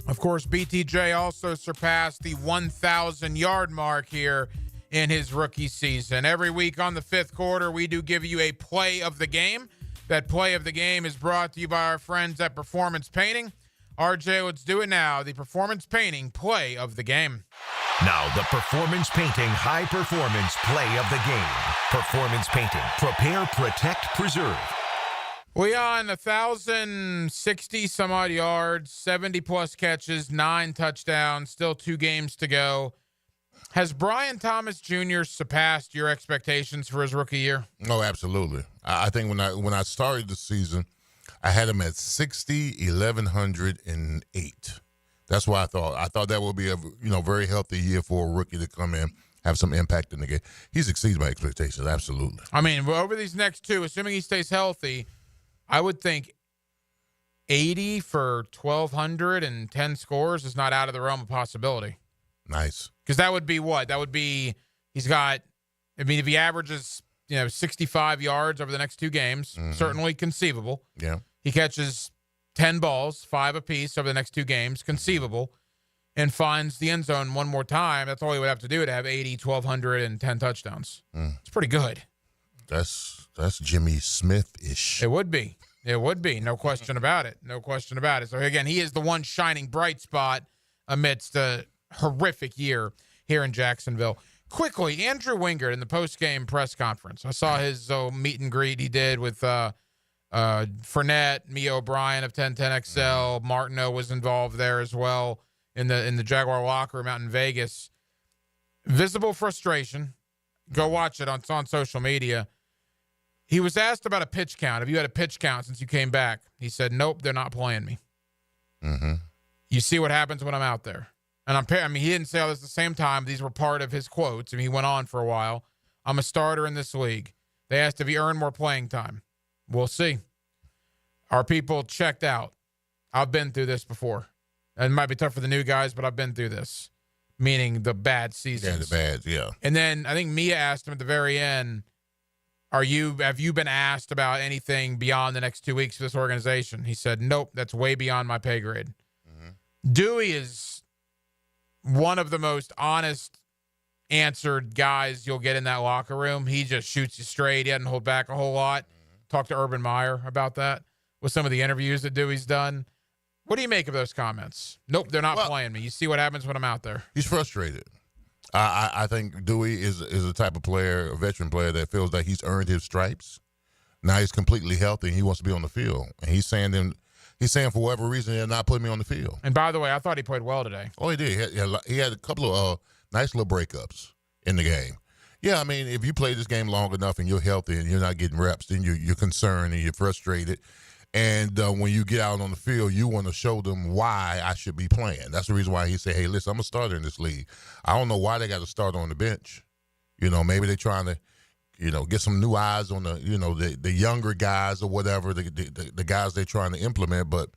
Of course, BTJ also surpassed the 1,000-yard mark here in his rookie season. Every week on the 5th quarter, we do give you a play of the game. That play of the game is brought to you by our friends at Performance Painting. RJ, let's do it now. The Performance Painting play of the game. Now, the Performance Painting high performance play of the game. Performance Painting. Prepare, protect, preserve. Leon, 1,060 some odd yards, 70-plus catches, 9 touchdowns, still 2 games to go. Has Brian Thomas Jr. surpassed your expectations for his rookie year? Oh, absolutely. I think when I started the season, I had him at 1,108. That's what I thought. I thought that would be a very healthy year for a rookie to come in, have some impact in the game. He's exceeded my expectations, absolutely. I mean, over these next 2, assuming he stays healthy, I would think 80 for 1,210 scores is not out of the realm of possibility. Nice. Because that would be what? That would be if he averages 65 yards over the next 2 games, certainly conceivable. Yeah. He catches 10 balls, 5 apiece over the next 2 games, conceivable, and finds the end zone one more time. That's all he would have to do to have 80, 1,210 touchdowns. It's pretty good. That's Jimmy Smith-ish. It would be. No question about it. No question about it. So, again, he is the one shining bright spot amidst a horrific year here in Jacksonville. Quickly, Andrew Wingard in the post-game press conference. I saw his meet and greet he did with Fournette, Mia O'Brien of 1010XL. Martineau was involved there as well in the Jaguar locker room out in Vegas. Visible frustration. Go watch it. It's on social media. He was asked about a pitch count. Have you had a pitch count since you came back? He said, nope, they're not playing me. You see what happens when I'm out there. And he didn't say all this at the same time. These were part of his quotes. He went on for a while. I'm a starter in this league. They asked if he earned more playing time. We'll see. Our people checked out. I've been through this before. It might be tough for the new guys, but I've been through this, meaning the bad seasons. Yeah, the bad, yeah. And then I think Mia asked him at the very end, have you been asked about anything beyond the next 2 weeks for this organization? He said, nope, that's way beyond my pay grade. Dewey is one of the most honest answered guys you'll get in that locker room. He just shoots you straight. He doesn't hold back a whole lot. Talked to Urban Meyer about that with some of the interviews that Dewey's done. What do you make of those comments? Nope, they're not playing me. You see what happens when I'm out there. He's frustrated. I think Dewey is a type of player, a veteran player, that feels like he's earned his stripes. Now he's completely healthy and he wants to be on the field. And he's saying for whatever reason they're not putting me on the field. And by the way, I thought he played well today. Oh, he did. He had a couple of nice little breakups in the game. Yeah, I mean, if you play this game long enough and you're healthy and you're not getting reps, then you're concerned and you're frustrated. And when you get out on the field, you want to show them why I should be playing. That's the reason why he said, hey, listen, I'm a starter in this league. I don't know why they got to start on the bench. Maybe they're trying to, get some new eyes on the younger guys or whatever, the guys they're trying to implement. But,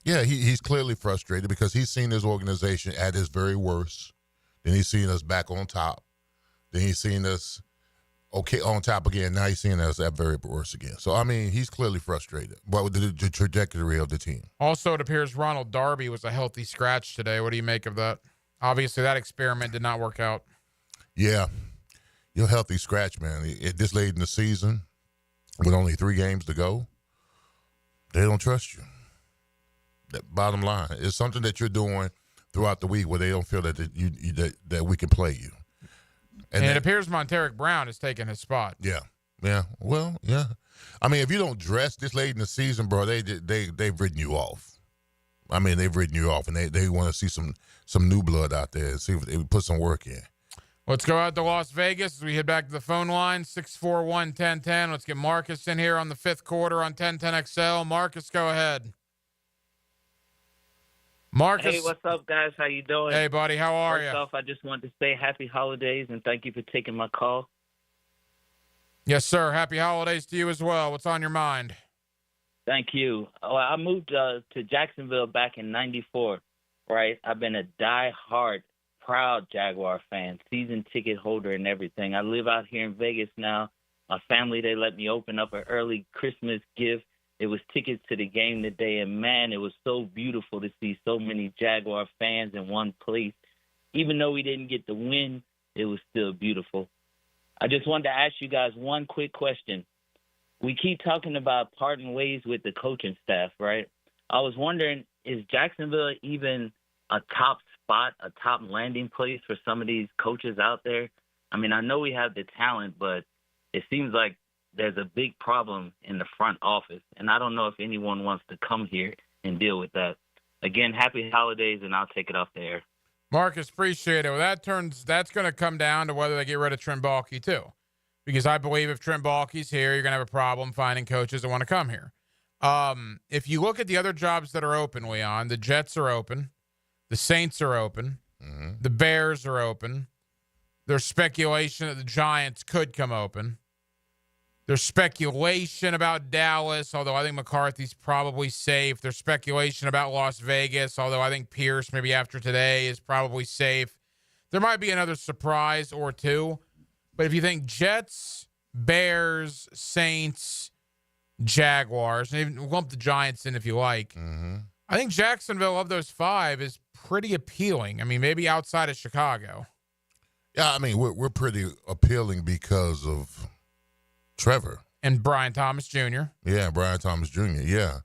yeah, he's clearly frustrated because he's seen his organization at its very worst. Then he's seen us back on top. Then he's seen us okay on top again. Now he's seeing us that very worse again. So, I mean, he's clearly frustrated with the trajectory of the team. Also, it appears Ronald Darby was a healthy scratch today. What do you make of that? Obviously, that experiment did not work out. Yeah. You're a healthy scratch, man. This late in the season, with only 3 games to go, they don't trust you. That bottom line. It's something that you're doing throughout the week where they don't feel that that we can play you. And it appears Monteric Brown has taken his spot. Yeah. Yeah. Well, yeah. I mean, if you don't dress this late in the season, bro, they've written you off. I mean, they've written you off, and they want to see some new blood out there and see if they put some work in. Let's go out to Las Vegas as we head back to the phone line, 641-1010. Let's get Marcus in here on the 5th quarter on 1010XL. Marcus, go ahead. Marcus. Hey, what's up, guys? How you doing? Hey, buddy. How are you? First off, I just wanted to say happy holidays and thank you for taking my call. Yes, sir. Happy holidays to you as well. What's on your mind? Thank you. I moved to Jacksonville back in '94, right? I've been a die-hard, proud Jaguar fan, season ticket holder and everything. I live out here in Vegas now. My family, they let me open up an early Christmas gift. It was tickets to the game today, and, man, it was so beautiful to see so many Jaguar fans in one place. Even though we didn't get the win, it was still beautiful. I just wanted to ask you guys one quick question. We keep talking about parting ways with the coaching staff, right? I was wondering, is Jacksonville even a top spot, a top landing place for some of these coaches out there? I mean, I know we have the talent, but it seems like there's a big problem in the front office, and I don't know if anyone wants to come here and deal with that. Again, happy holidays, and I'll take it off the air. Marcus, appreciate it. Well, that's going to come down to whether they get rid of Trent Baalke, too, because I believe if Trent Baalke's here, you're going to have a problem finding coaches that want to come here. If you look at the other jobs that are open, Leon, the Jets are open, the Saints are open, the Bears are open. There's speculation that the Giants could come open. There's speculation about Dallas, although I think McCarthy's probably safe. There's speculation about Las Vegas, although I think Pierce, maybe after today, is probably safe. There might be another surprise or two. But if you think Jets, Bears, Saints, Jaguars, and even lump the Giants in if you like, I think Jacksonville, of those 5, is pretty appealing. I mean, maybe outside of Chicago. Yeah, I mean, we're pretty appealing because of Trevor. And Brian Thomas Jr. Yeah, Brian Thomas Jr. Yeah.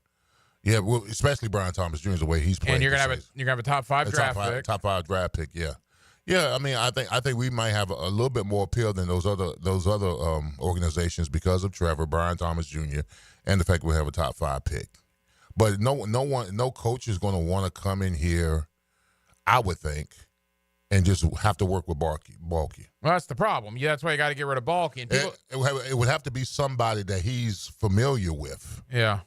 Yeah, well, especially Brian Thomas Jr. the way he's playing. And you're gonna have a top 5 draft pick. Top 5 draft pick, yeah. Yeah, I mean, I think we might have a little bit more appeal than those other organizations because of Trevor, Brian Thomas Jr., and the fact we have a top 5 pick. But no coach is going to want to come in here, I would think, and just have to work with Baalke. Well, that's the problem. Yeah, that's why you got to get rid of Baalke. And it would have to be somebody that he's familiar with. Yeah.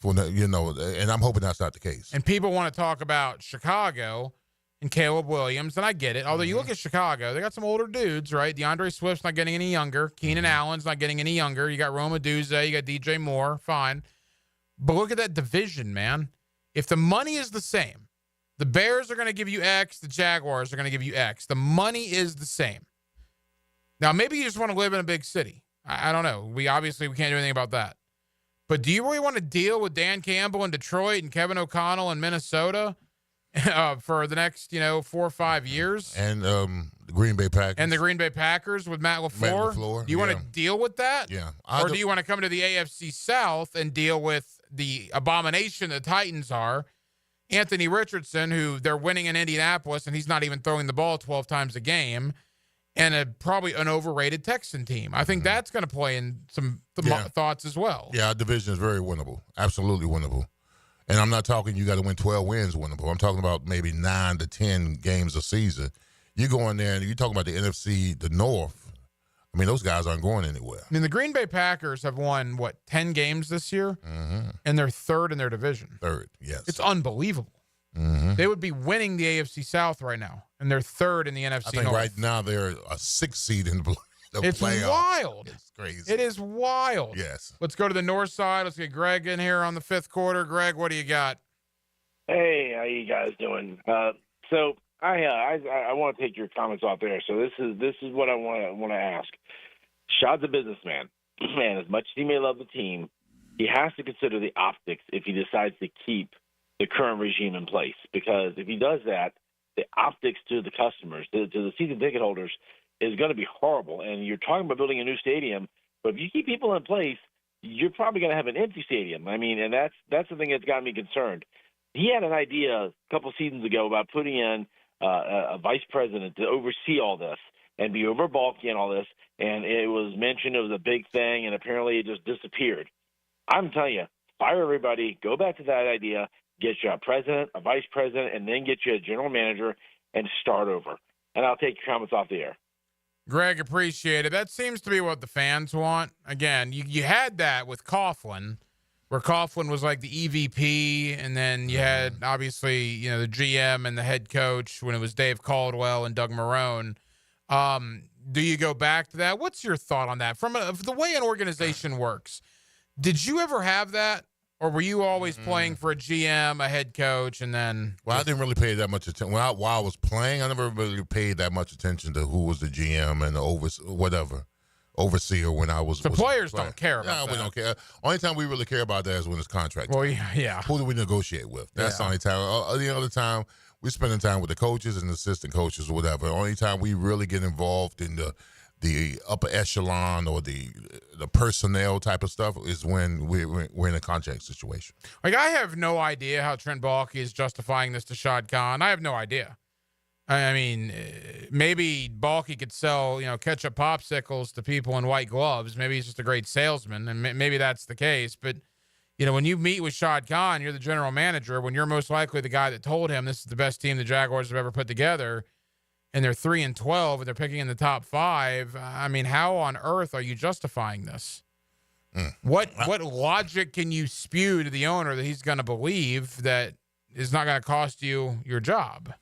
And I'm hoping that's not the case. And people want to talk about Chicago and Caleb Williams, and I get it. Although you look at Chicago, they got some older dudes, right? DeAndre Swift's not getting any younger. Keenan Allen's not getting any younger. You got Roma Duze, you got DJ Moore, fine. But look at that division, man. If the money is the same, the Bears are going to give you X, the Jaguars are going to give you X. The money is the same. Now, maybe you just want to live in a big city. I don't know. We can't do anything about that. But do you really want to deal with Dan Campbell in Detroit and Kevin O'Connell in Minnesota for the next, 4 or 5 years? And the Green Bay Packers. And the Green Bay Packers with Matt LaFleur? Do you want to deal with that? Yeah. Or do you want to come to the AFC South and deal with the abomination the Titans are? Anthony Richardson, who they're winning in Indianapolis, and he's not even throwing the ball 12 times a game, and probably an overrated Texan team. I think that's going to play in some thoughts as well. Yeah, our division is very winnable, absolutely winnable. And I'm not talking you got to win 12 wins winnable. I'm talking about maybe 9 to 10 games a season. You go in there and you talking about the NFC, the North. I mean, those guys aren't going anywhere. I mean, the Green Bay Packers have won, 10 games this year? And they're 3rd in their division. 3rd, yes. It's unbelievable. They would be winning the AFC South right now, and they're 3rd in the NFC North. I think right now they're a 6th seed in the playoffs. It's wild. It's crazy. It is wild. Yes. Let's go to the north side. Let's get Greg in here on the 5th quarter. Greg, what do you got? Hey, how you guys doing? So I want to take your comments off there. So this is what I want to ask. Shad's a businessman. Man, as much as he may love the team, he has to consider the optics if he decides to keep the current regime in place. Because if he does that, the optics to the customers, to the season ticket holders, is going to be horrible. And you're talking about building a new stadium, but if you keep people in place, you're probably going to have an empty stadium. I mean, and that's the thing that's got me concerned. He had an idea a couple seasons ago about putting in a vice president to oversee all this and be over bulky and all this, and it was mentioned it was a big thing, and apparently it just disappeared. I'm telling you, fire everybody, go back to that idea, get you a president, a vice president, and then get you a general manager and start over. And I'll take your comments off the air. Greg, appreciate it. That seems to be what the fans want. Again, you had that with Coughlin, where Coughlin was like the EVP, and then you had, obviously, the GM and the head coach when it was Dave Caldwell and Doug Marrone. Do you go back to that? What's your thought on that? From the way an organization works, did you ever have that? Or were you always playing for a GM, a head coach, and then? Well, I didn't really pay that much attention. While I was playing, I never really paid that much attention to who was the GM and the overseer when I was. The players don't care about that. We don't care. Only time we really care about that is when it's contract time. Well, yeah. Who do we negotiate with? That's the only time. The other time, we're spending time with the coaches and assistant coaches or whatever. The only time we really get involved in the upper echelon or the personnel type of stuff is when we're in a contract situation. Like, I have no idea how Trent Baalke is justifying this to Shad Khan. I have no idea. I mean, maybe Baalke could sell, ketchup popsicles to people in white gloves. Maybe he's just a great salesman, and maybe that's the case. But, when you meet with Shad Khan, you're the general manager. When you're most likely the guy that told him this is the best team the Jaguars have ever put together, and they're 3-12, and they're picking in the top 5. I mean, how on earth are you justifying this? What logic can you spew to the owner that he's going to believe that is not going to cost you your job?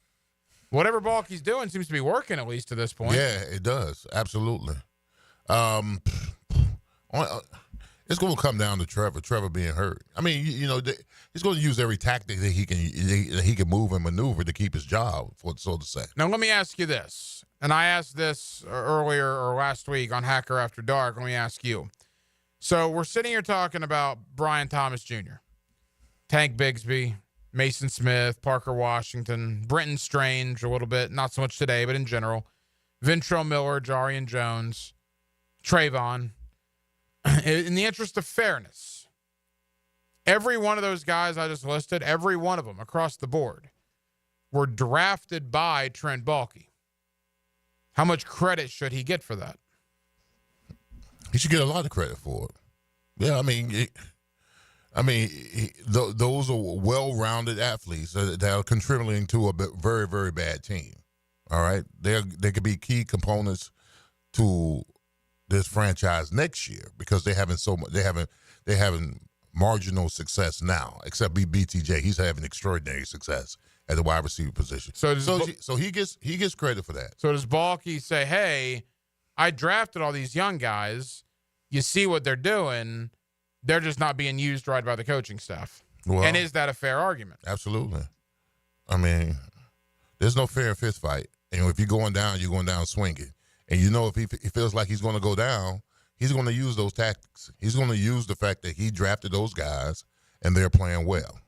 Whatever Baalke's doing seems to be working, at least to this point. Yeah, it does. Absolutely. It's going to come down to Trevor being hurt. I mean, he's going to use every tactic that he can move and maneuver to keep his job, so to say. Now, let me ask you this, and I asked this earlier or last week on Hacker After Dark. Let me ask you. So we're sitting here talking about Brian Thomas Jr., Tank Bigsby, Mason Smith, Parker Washington, Brenton Strange a little bit, not so much today, but in general, Ventrell Miller, Jarian Jones, Trayvon. In the interest of fairness, every one of those guys I just listed, every one of them across the board, were drafted by Trent Baalke. How much credit should he get for that? He should get a lot of credit for it. Yeah, those are well-rounded athletes that are contributing to a very, very bad team. All right, they could be key components to this franchise next year because they having marginal success now, except BTJ. He's having extraordinary success at the wide receiver position. So he gets credit for that. So does Baalke say, hey, I drafted all these young guys. You see what they're doing. They're just not being used right by the coaching staff. Well, and is that a fair argument? Absolutely. I mean, there's no fair fist fight. If you're going down swinging. And if he feels like he's going to go down, he's going to use those tactics. He's going to use the fact that he drafted those guys and they're playing well.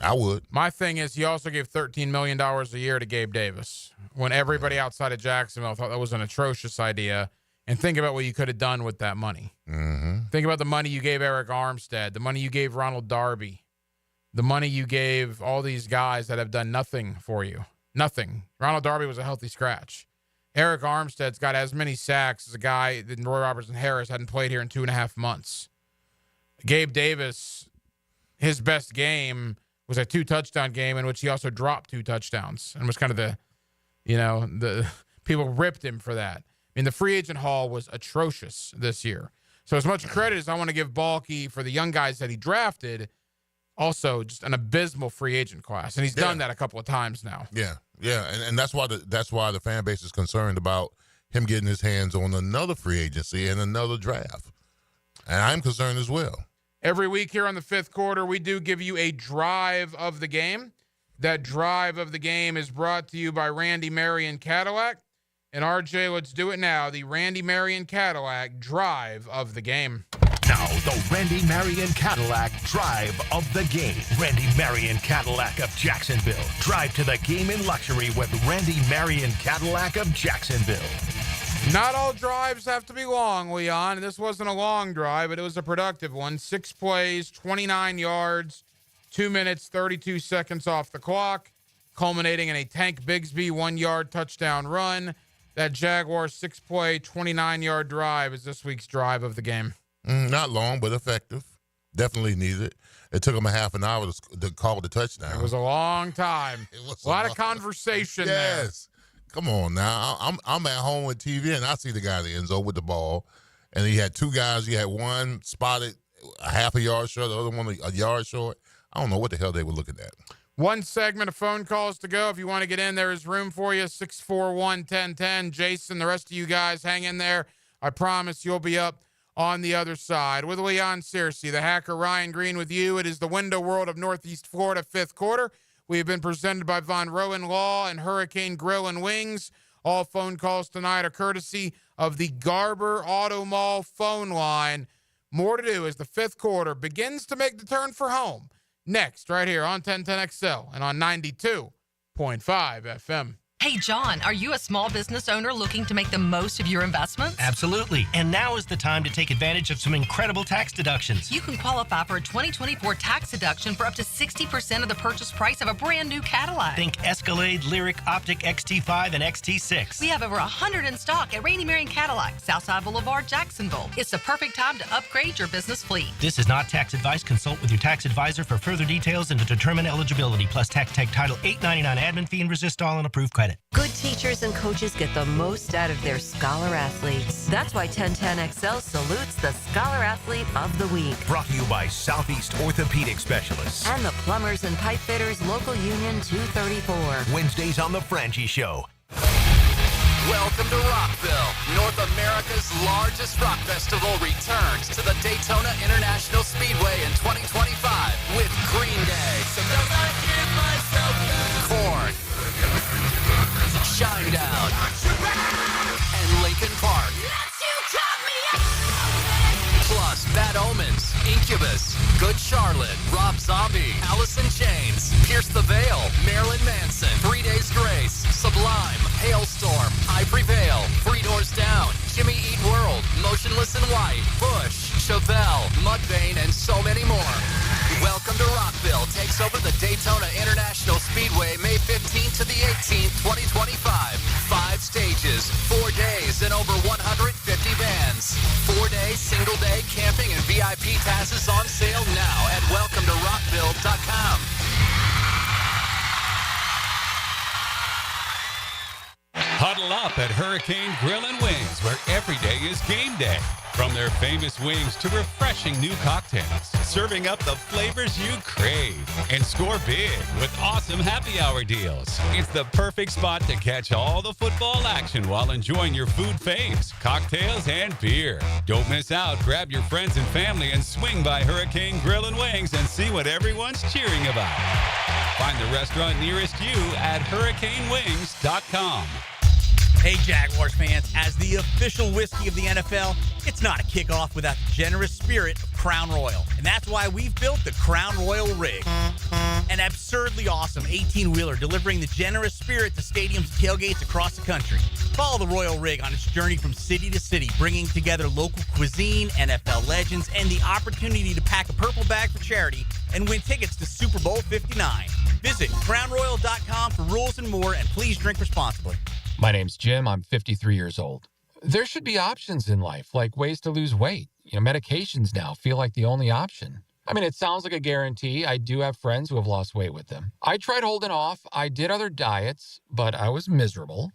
I would. My thing is he also gave $13 million a year to Gabe Davis when everybody outside of Jacksonville thought that was an atrocious idea. And think about what you could have done with that money. Mm-hmm. Think about the money you gave Eric Armstead, the money you gave Ronald Darby, the money you gave all these guys that have done nothing for you. Nothing. Ronald Darby was a healthy scratch. Eric Armstead's got as many sacks as a guy that Roy Robertson Harris hadn't played here in 2.5 months. Gabe Davis, his best game was a 2-touchdown game in which he also dropped 2 touchdowns and was kind of the people ripped him for that. I mean, the free agent haul was atrocious this year. So as much credit as I want to give Baalke for the young guys that he drafted, also just an abysmal free agent class. And he's done that a couple of times now. Yeah, and that's why the fan base is concerned about him getting his hands on another free agency and another draft. And I'm concerned as well. Every week here on the Fifth Quarter, we do give you a drive of the game. That drive of the game is brought to you by Randy Marion Cadillac. And RJ, let's do it now. The Randy Marion Cadillac drive of the game. Now, the Randy Marion Cadillac drive of the game. Randy Marion Cadillac of Jacksonville. Drive to the game in luxury with Randy Marion Cadillac of Jacksonville. Not all drives have to be long, Leon. This wasn't a long drive, but it was a productive one. 6 plays, 29 yards, 2 minutes, 32 seconds off the clock, culminating in a Tank Bigsby 1-yard touchdown run. That Jaguars 6-play, 29-yard drive is this week's drive of the game. Not long, but effective. Definitely needed. It took them a half an hour to call the touchdown. It was a long time. It was a lot of conversation there. Yes. Come on now. I'm at home with TV, and I see the guy in the end zone with the ball. And he had two guys. He had one spotted a half a yard short, the other one a yard short. I don't know what the hell they were looking at. One segment of phone calls to go. If you want to get in, there is room for you. 641-1010. Jason, the rest of you guys, hang in there. I promise you'll be up on the other side. With Leon Searcy, the hacker Ryan Green with you. It is the Window World of Northeast Florida, fifth quarter. We have been presented by Von Rowan Law and Hurricane Grill and Wings. All phone calls tonight are courtesy of the Garber Auto Mall phone line. More to do as the fifth quarter begins to make the turn for home. Next, right here on 1010XL and on 92.5 FM. Hey, John, are you a small business owner looking to make the most of your investments? Absolutely. And now is the time to take advantage of some incredible tax deductions. You can qualify for a 2024 tax deduction for up to 60% of the purchase price of a brand new Cadillac. Think Escalade, Lyric, Optic, XT5, and XT6. We have over 100 in stock at Randy Marion Cadillac, Southside Boulevard, Jacksonville. It's the perfect time to upgrade your business fleet. This is not tax advice. Consult with your tax advisor for further details and to determine eligibility, plus tax tag title $8.99 admin fee and resist all and approved credit. Good teachers and coaches get the most out of their scholar athletes. That's why 1010XL salutes the Scholar Athlete of the Week. Brought to you by Southeast Orthopedic Specialists. And the Plumbers and Pipe Fitters Local Union 234. Wednesdays on The Frangie Show. Welcome to Rockville. North America's largest rock festival returns to the Daytona International Speedway in 2025 with Green Day, Korn, Shinedown, and Linkin Park. Plus Bad Omens, Incubus, Good Charlotte, Rob Zombie, Alice in Chains, Pierce the Veil, Marilyn Manson, 3 Days Grace, Sublime, Hailstorm, I Prevail, Three Doors Down, Jimmy Eat World, Motionless in White, Bush, Chevelle, Mudvayne, and so many more. Welcome to Rockville takes over the Daytona International Speedway May 15th to the 18th, 2025. 5 stages, 4 days, and over 150 bands. 4-day, single-day camping and VIP passes on sale now at welcometorockville.com. Huddle up at Hurricane Grill and Wings, where every day is game day. From their famous wings to refreshing new cocktails, serving up the flavors you crave. And score big with awesome happy hour deals. It's the perfect spot to catch all the football action while enjoying your food faves, cocktails, and beer. Don't miss out. Grab your friends and family and swing by Hurricane Grill and Wings and see what everyone's cheering about. Find the restaurant nearest you at hurricanewings.com. Hey, Jaguars fans, as the official whiskey of the NFL, it's not a kickoff without the generous spirit of Crown Royal. And that's why we've built the Crown Royal Rig. An absurdly awesome 18-wheeler delivering the generous spirit to stadiums and tailgates across the country. Follow the Royal Rig on its journey from city to city, bringing together local cuisine, NFL legends, and the opportunity to pack a purple bag for charity and win tickets to Super Bowl 59. Visit crownroyal.com for rules and more, and please drink responsibly. My name's Jim. I'm 53 years old. There should be options in life, like ways to lose weight. Medications now feel like the only option. I mean, it sounds like a guarantee. I do have friends who have lost weight with them. I tried holding off. I did other diets, but I was miserable.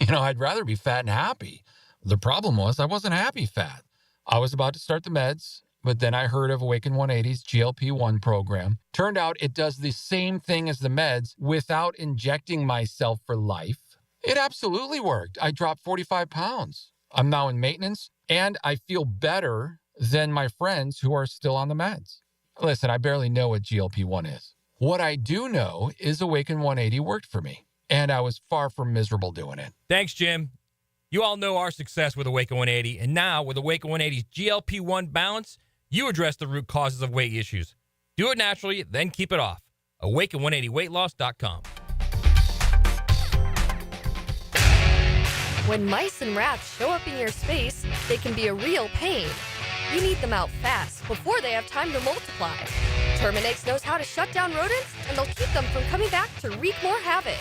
I'd rather be fat and happy. The problem was I wasn't happy fat. I was about to start the meds, but then I heard of Awaken 180's GLP-1 program. Turned out it does the same thing as the meds without injecting myself for life. It absolutely worked. I dropped 45 pounds. I'm now in maintenance, and I feel better than my friends who are still on the meds. Listen, I barely know what GLP-1 is. What I do know is Awaken 180 worked for me, and I was far from miserable doing it. Thanks, Jim. You all know our success with Awake 180, and now with Awake 180's GLP-1 Balance, you address the root causes of weight issues. Do it naturally, then keep it off. Awaken180weightloss.com. When mice and rats show up in your space, they can be a real pain. You need them out fast before they have time to multiply. Terminix knows how to shut down rodents, and they'll keep them from coming back to wreak more havoc.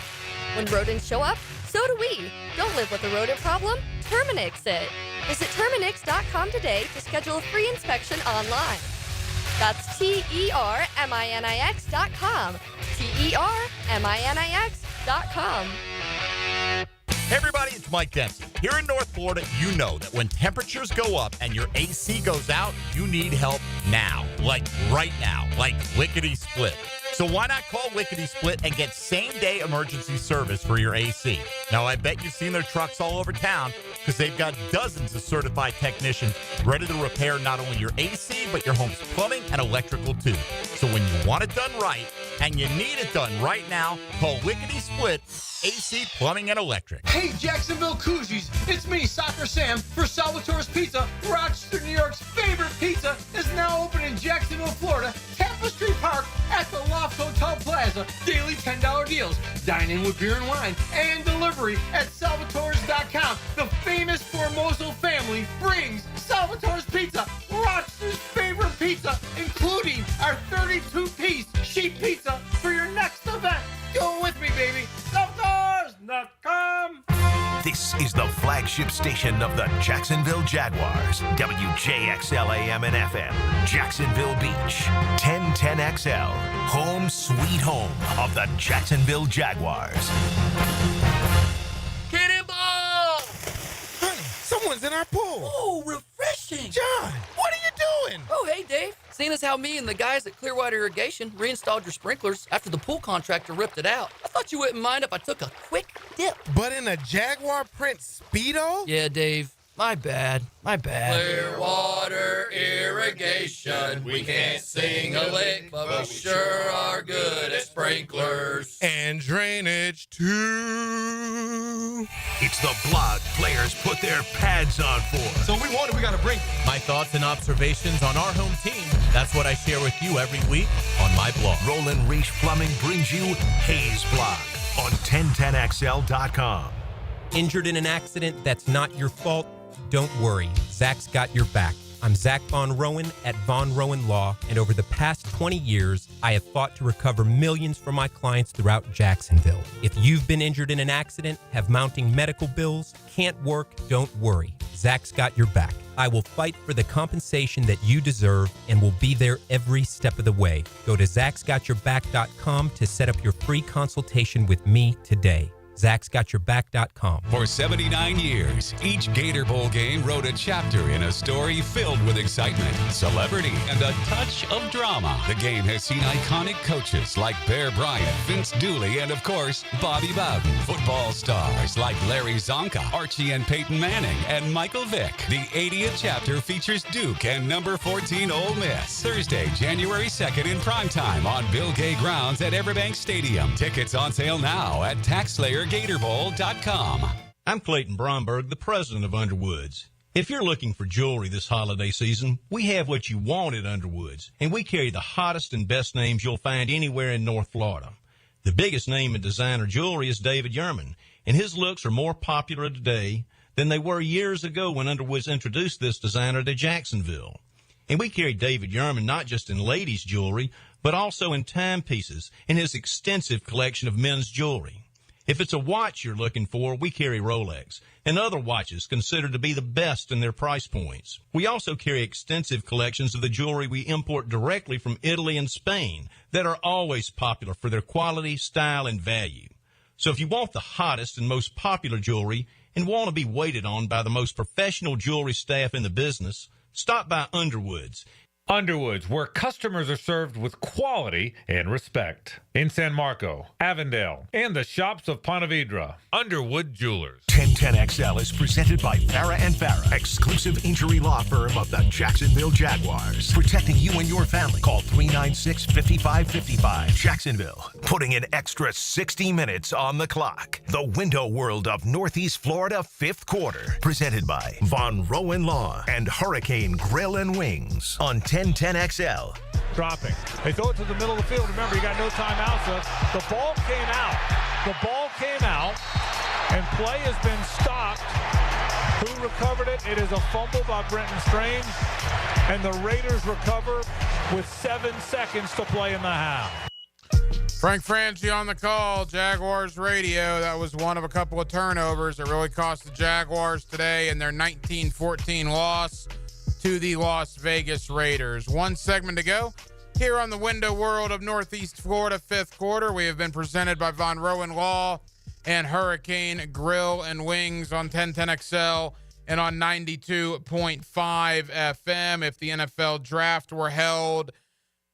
When rodents show up, so do we. Don't live with a rodent problem. Terminix it. Visit Terminix.com today to schedule a free inspection online. That's TERMINIX.com. TERMINIX.com. Hey everybody, it's Mike Dempsey. Here in North Florida, you know that when temperatures go up and your AC goes out, you need help now. Like right now. Like lickety-split. So why not call Lickety Split and get same-day emergency service for your AC? Now, I bet you've seen their trucks all over town because they've got dozens of certified technicians ready to repair not only your AC, but your home's plumbing and electrical, too. So when you want it done right and you need it done right now, call Lickety Split, AC, Plumbing, and Electric. Hey, Jacksonville Koozies, it's me, Soccer Sam, for Salvatore's Pizza. Rochester, New York's favorite pizza is now open in Jacksonville, Florida, Tapestry Park at the Loft Hotel Plaza. Daily $10 deals. Dine in with beer and wine and delivery at salvatores.com. The famous Formoso family brings Salvatore's Pizza, Rochester's favorite pizza, including our 32-piece sheet pizza for your next event. Go with me, baby. Salvatores.com. This is the flagship station of the Jacksonville Jaguars. WJXL AM and FM. Jacksonville Beach. 1010XL. Home sweet home of the Jacksonville Jaguars. Cannonball! Honey, someone's in our pool. Oh, refreshing. John, what are you doing? Oh, hey, Dave. Seeing as how me and the guys at Clearwater Irrigation reinstalled your sprinklers after the pool contractor ripped it out, I thought you wouldn't mind if I took a quick dip. But in a Jaguar print Speedo? Yeah, Dave. My bad. Clearwater Irrigation. We can't sing a lick, but we sure are good at sprinklers. And drainage, too. It's the blog players put their pads on for. So we got to bring my thoughts and observations on our home team. That's what I share with you every week on my blog. Roland Reach Plumbing brings you Hayes Blog on 1010XL.com. Injured in an accident that's not your fault? Don't worry, Zach's got your back. I'm Zach Von Rowan at Von Rowan Law, and over the past 20 years, I have fought to recover millions for my clients throughout Jacksonville. If you've been injured in an accident, have mounting medical bills, can't work, don't worry. Zach's got your back. I will fight for the compensation that you deserve and will be there every step of the way. Go to Zach'sGotYourBack.com to set up your free consultation with me today. Zach'sGotYourBack.com. For 79 years, each Gator Bowl game wrote a chapter in a story filled with excitement, celebrity, and a touch of drama. The game has seen iconic coaches like Bear Bryant, Vince Dooley, and of course, Bobby Bowden. Football stars like Larry Zonka, Archie and Peyton Manning, and Michael Vick. The 80th chapter features Duke and number 14 Ole Miss. Thursday, January 2nd in primetime on Bill Gay Grounds at Everbank Stadium. Tickets on sale now at TaxSlayerGatorBowl.com. I'm Clayton Bromberg, the president of Underwoods. If you're looking for jewelry this holiday season, we have what you want at Underwoods, and we carry the hottest and best names you'll find anywhere in North Florida. The biggest name in designer jewelry is David Yurman, and his looks are more popular today than they were years ago when Underwoods introduced this designer to Jacksonville. And we carry David Yurman not just in ladies' jewelry, but also in timepieces in his extensive collection of men's jewelry. If it's a watch you're looking for, we carry Rolex and other watches considered to be the best in their price points. We also carry extensive collections of the jewelry we import directly from Italy and Spain that are always popular for their quality, style, and value. So if you want the hottest and most popular jewelry and want to be waited on by the most professional jewelry staff in the business, stop by Underwoods. Underwoods, where customers are served with quality and respect. In San Marco, Avondale, and the shops of Ponte Vedra. Underwood Jewelers. 1010XL is presented by Farah and Farah, exclusive injury law firm of the Jacksonville Jaguars. Protecting you and your family. Call 396-5555. Jacksonville, putting an extra 60 minutes on the clock. The window world of Northeast Florida, fifth quarter. Presented by Von Rowan Law and Hurricane Grill and Wings on 1010XL. Dropping. They throw it to the middle of the field. Remember, you got no timeouts. So the ball came out. The ball came out, and play has been stopped. Who recovered it? It is a fumble by Brenton Strange, and the Raiders recover with 7 seconds to play in the half. Frank Franchi on the call, Jaguars radio. That was one of a couple of turnovers that really cost the Jaguars today in their 19-14 loss to the Las Vegas Raiders. One segment to go here on the window world of Northeast Florida, fifth quarter. We have been presented by Von Rowan Law and Hurricane Grill and Wings on 1010XL and on 92.5 FM. If the NFL draft were held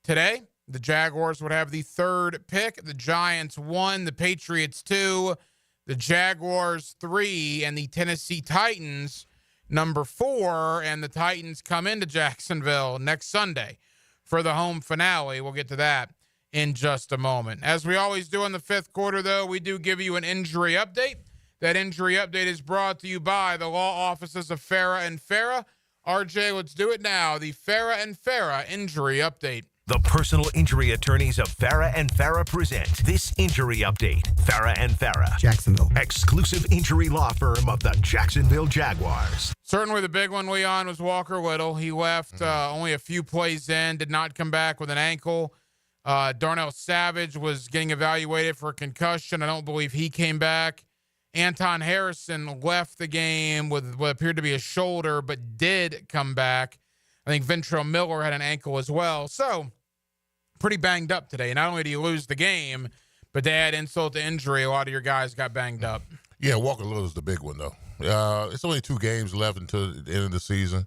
today, the Jaguars would have the third pick. The Giants 1, the Patriots 2, the Jaguars 3, and the Tennessee Titans number 4, and the Titans come into Jacksonville next Sunday for the home finale. We'll get to that in just a moment. As we always do in the fifth quarter, though, we do give you an injury update. That injury update is brought to you by the law offices of Farah and Farah. RJ, let's do it now. The Farah and Farah injury update. The personal injury attorneys of Farah and Farah present this injury update. Farah and Farah, Jacksonville, exclusive injury law firm of the Jacksonville Jaguars. Certainly the big one, Leon, was Walker Little. He left only a few plays in, did not come back with an ankle. Darnell Savage was getting evaluated for a concussion. I don't believe he came back. Anton Harrison left the game with what appeared to be a shoulder, but did come back. I think Ventrell Miller had an ankle as well. So, pretty banged up today. Not only did you lose the game, but they had insult to injury. A lot of your guys got banged up. Yeah, Walker Little's the big one, though. It's only 2 games left until the end of the season.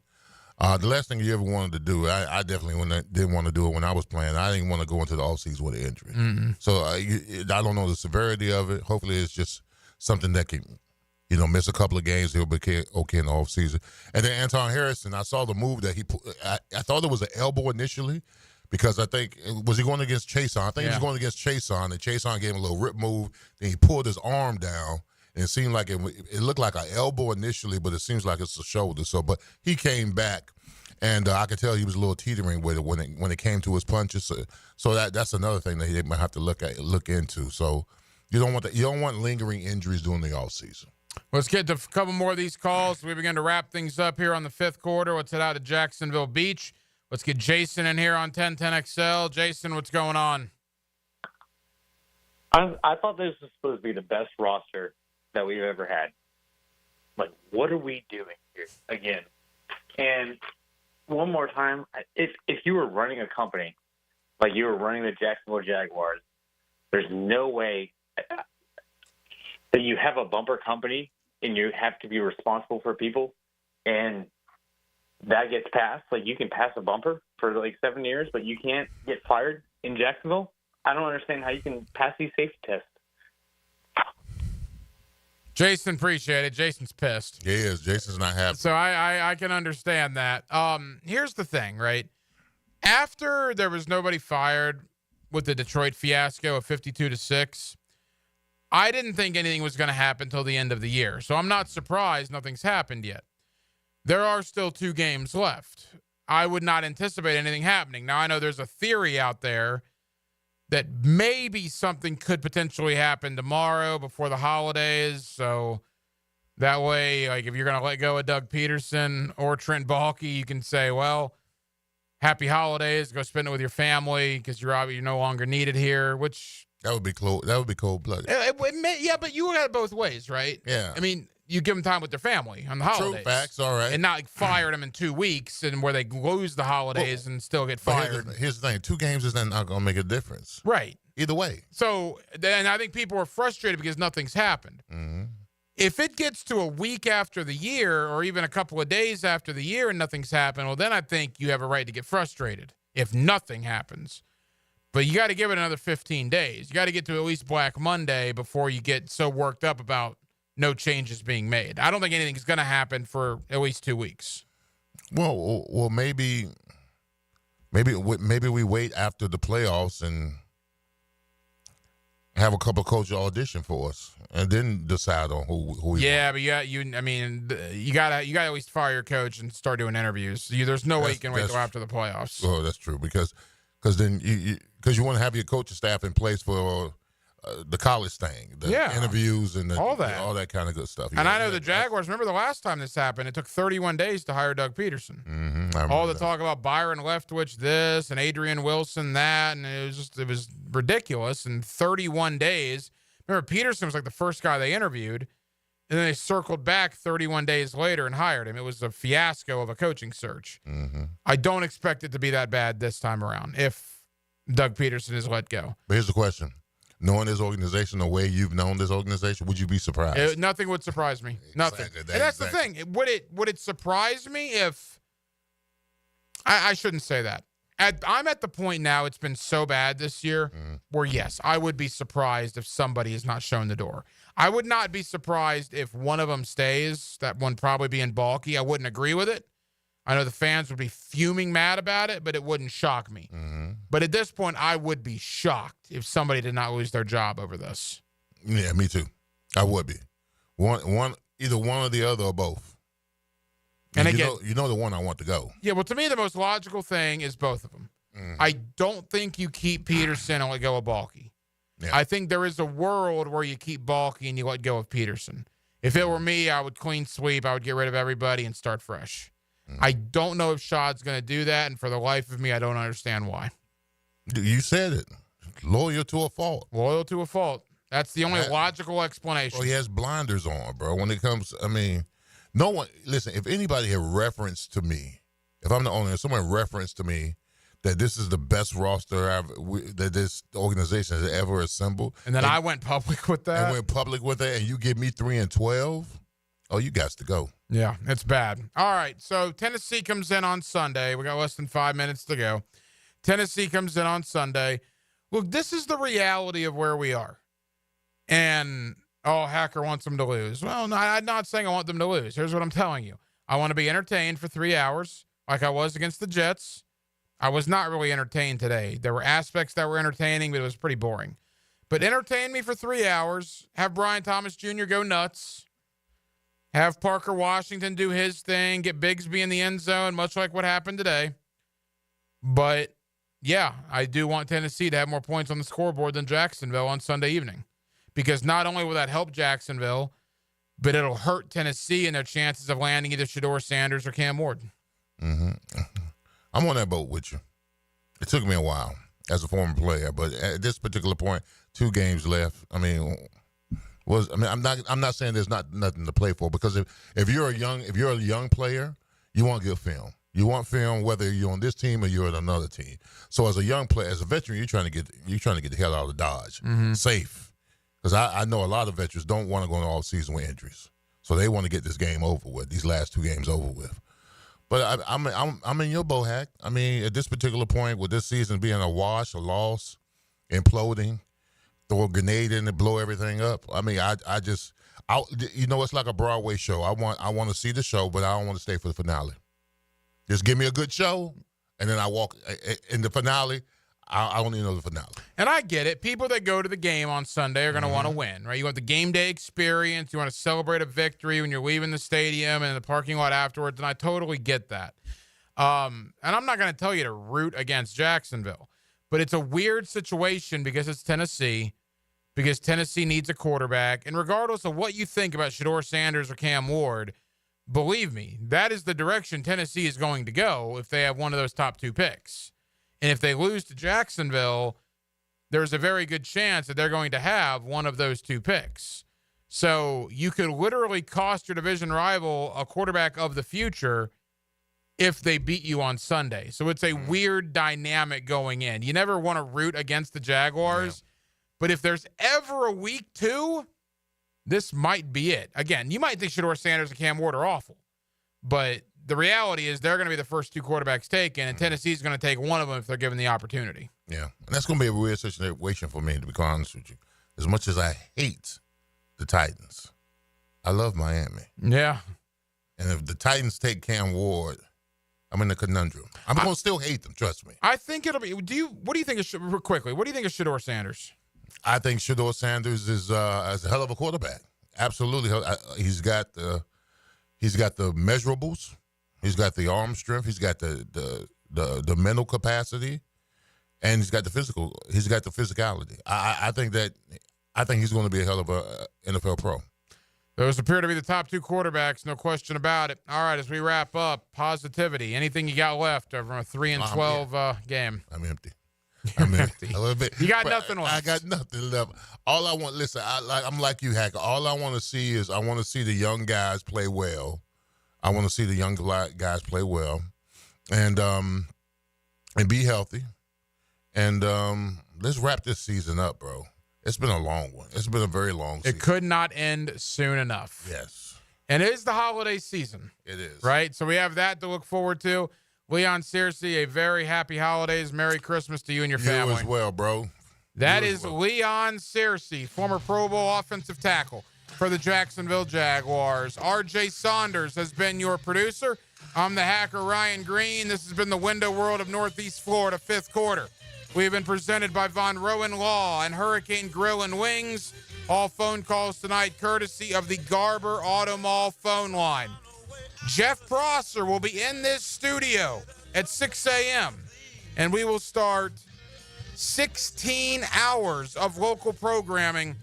The last thing you ever wanted to do, I definitely didn't want to do it when I was playing. I didn't want to go into the offseason with an injury. Mm-hmm. So, I don't know the severity of it. Hopefully, it's just something that can miss a couple of games, he'll be okay in the offseason. And then Anton Harrison, I saw the move that he put. I thought it was an elbow initially because I think, was he going against Chason? I think he was going against Chason, and Chason gave him a little rip move. Then he pulled his arm down, and it seemed like it looked like an elbow initially, but it seems like it's a shoulder. So, but he came back, and I could tell he was a little teetering with it when it came to his punches. So that's another thing that he might have to look into. So you don't want lingering injuries during the offseason. Let's get to a couple more of these calls. We begin to wrap things up here on the fifth quarter. Let's head out to Jacksonville Beach. Let's get Jason in here on 1010XL. Jason, what's going on? I thought this was supposed to be the best roster that we've ever had. Like, what are we doing here again? And one more time, if you were running a company, like you were running the Jacksonville Jaguars, there's no way that you have a bumper company and you have to be responsible for people and that gets passed. Like, you can pass a bumper for like 7 years, but you can't get fired in Jacksonville. I don't understand how you can pass these safety tests. Jason, appreciate it. Jason's pissed. He is. Jason's not happy. So I can understand that. Here's the thing, right? After there was nobody fired with the Detroit fiasco of 52-6, I didn't think anything was going to happen until the end of the year. So I'm not surprised nothing's happened yet. There are still 2 games left. I would not anticipate anything happening. Now, I know there's a theory out there that maybe something could potentially happen tomorrow before the holidays. So that way, like, if you're going to let go of Doug Peterson or Trent Baalke, you can say, well, happy holidays, go spend it with your family because you're no longer needed here, which... That would be cold-blooded. Yeah, but you had it both ways, right? Yeah. I mean, you give them time with their family on the holidays. True, facts, all right. And not like fire them in 2 weeks and where they lose the holidays and still get fired. Here's the thing. 2 games is not going to make a difference. Right. Either way. So, then I think people are frustrated because nothing's happened. Mm-hmm. If it gets to a week after the year or even a couple of days after the year and nothing's happened, well, then I think you have a right to get frustrated if nothing happens. But you got to give it another 15 days. You got to get to at least Black Monday before you get so worked up about no changes being made. I don't think anything's going to happen for at least 2 weeks. Well, maybe we wait after the playoffs and have a couple of coaches audition for us, and then decide on who we Yeah, want. but you gotta at least fire your coach and start doing interviews. There's no way you can wait till after the playoffs. Oh, that's true because then you want to have your coaching staff in place for the college thing, the interviews and all that kind of good stuff. And I know the Jaguars. Remember the last time this happened? It took 31 days to hire Doug Peterson. Mm-hmm, all the talk about Byron Leftwich this and Adrian Wilson that, and it was ridiculous. In 31 days, remember Peterson was like the first guy they interviewed, and then they circled back 31 days later and hired him. It was a fiasco of a coaching search. Mm-hmm. I don't expect it to be that bad this time around if Doug Peterson is let go. But here's the question. Knowing this organization the way you've known this organization, would you be surprised? Nothing would surprise me. Nothing. Exactly, and that's the thing. Would it surprise me if I shouldn't say that. I'm at the point now, it's been so bad this year where, yes, I would be surprised if somebody is not shown the door. I would not be surprised if one of them stays, that one probably being Balky. I wouldn't agree with it. I know the fans would be fuming mad about it, but it wouldn't shock me. Mm-hmm. But at this point, I would be shocked if somebody did not lose their job over this. Yeah, me too. I would be. Either one or the other or both. And you know the one I want to go. Yeah, well, to me, the most logical thing is both of them. Mm-hmm. I don't think you keep Peterson and let go of Balky. Yeah. I think there is a world where you keep Balky and you let go of Peterson. If it were me, I would clean sweep. I would get rid of everybody and start fresh. I don't know if Shad's going to do that, and for the life of me, I don't understand why. You said it. Loyal to a fault. Loyal to a fault. That's the only logical explanation. Oh, he has blinders on, bro. When it comes, no one, listen, if anybody had referenced to me, if I'm the owner, if someone referenced to me that this is the best roster that this organization has ever assembled. And then I went public with that. And you give me 3-12, oh, you got to go. Yeah, it's bad. All right, so Tennessee comes in on Sunday. We got less than 5 minutes to go. Tennessee comes in on Sunday. Look, this is the reality of where we are. And, Hacker wants them to lose. Well, no, I'm not saying I want them to lose. Here's what I'm telling you. I want to be entertained for 3 hours like I was against the Jets. I was not really entertained today. There were aspects that were entertaining, but it was pretty boring. But entertain me for 3 hours. Have Brian Thomas Jr. go nuts. Have Parker Washington do his thing, get Bigsby in the end zone, much like what happened today. But, yeah, I do want Tennessee to have more points on the scoreboard than Jacksonville on Sunday evening. Because not only will that help Jacksonville, but it'll hurt Tennessee in their chances of landing either Shedeur Sanders or Cam Ward. Mm-hmm. I'm on that boat with you. It took me a while as a former player, but at this particular point, 2 games left. I'm not saying there's nothing to play for, because if you're a young player, you want good film. You want film whether you're on this team or you're on another team. So as a young player, as a veteran, you're trying to get the hell out of Dodge, safe. Because I know a lot of veterans don't want to go in all season with injuries, so they want to get this game over with, these last 2 games over with. But I'm in your boat, Hack. At this particular point, with this season being a wash, a loss, imploding, throw a grenade in and blow everything up. It's like a Broadway show. I want to see the show, but I don't want to stay for the finale. Just give me a good show, and then I walk in the finale. I don't even know the finale. And I get it. People that go to the game on Sunday are going to want to win, right? You want the game day experience. You want to celebrate a victory when you're leaving the stadium and in the parking lot afterwards, and I totally get that. And I'm not going to tell you to root against Jacksonville, but it's a weird situation because it's Tennessee, because Tennessee needs a quarterback. And regardless of what you think about Shedeur Sanders or Cam Ward, believe me, that is the direction Tennessee is going to go if they have one of those top 2 picks. And if they lose to Jacksonville, there's a very good chance that they're going to have one of those 2 picks. So you could literally cost your division rival a quarterback of the future if they beat you on Sunday. So it's a weird dynamic going in. You never want to root against the Jaguars, but if there's ever a week 2, this might be it. Again, you might think Shedeur Sanders and Cam Ward are awful, but the reality is they're going to be the first two quarterbacks taken, and Tennessee's going to take one of them if they're given the opportunity. Yeah, and that's going to be a weird situation for me, to be honest with you. As much as I hate the Titans, I love Miami. Yeah. And if the Titans take Cam Ward, I'm in a conundrum. I'm going to still hate them, trust me. I think it'll be – what do you think of – quickly, what do you think of Shedeur Sanders? I think Shedeur Sanders is a hell of a quarterback. Absolutely. He's got the measurables. He's got the arm strength. He's got the mental capacity, and he's got the physical. He's got the physicality. I think he's going to be a hell of a NFL pro. Those appear to be the top two quarterbacks, no question about it. All right, as we wrap up, positivity. Anything you got left from a 3-12 game? I'm empty. I'm empty. A little bit. You got nothing left. I got nothing left. All I want, listen, I'm like you, Hacker. All I want to see is I want to see the young guys play well. I want to see the young guys play well, and be healthy, and let's wrap this season up, bro. It's been a long one. It's been a very long season. It could not end soon enough. Yes. And it is the holiday season. It is. Right? So we have that to look forward to. Leon Searcy, a very happy holidays. Merry Christmas to you and your family. You as well, bro. That is Leon Searcy, former Pro Bowl offensive tackle for the Jacksonville Jaguars. R.J. Saunders has been your producer. I'm the hacker, Ryan Green. This has been the Window World of Northeast Florida, fifth quarter. We have been presented by Von Rowan Law and Hurricane Grill and Wings. All phone calls tonight courtesy of the Garber Auto Mall phone line. Jeff Prosser will be in this studio at 6 a.m., and we will start 16 hours of local programming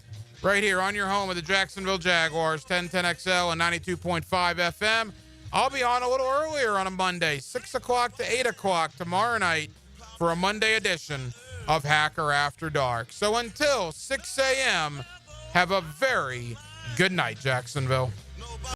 right here on your home of the Jacksonville Jaguars, 1010XL and 92.5 FM. I'll be on a little earlier on a Monday, 6 o'clock to 8 o'clock tomorrow night for a Monday edition of Hacker After Dark. So until 6 a.m., have a very good night, Jacksonville.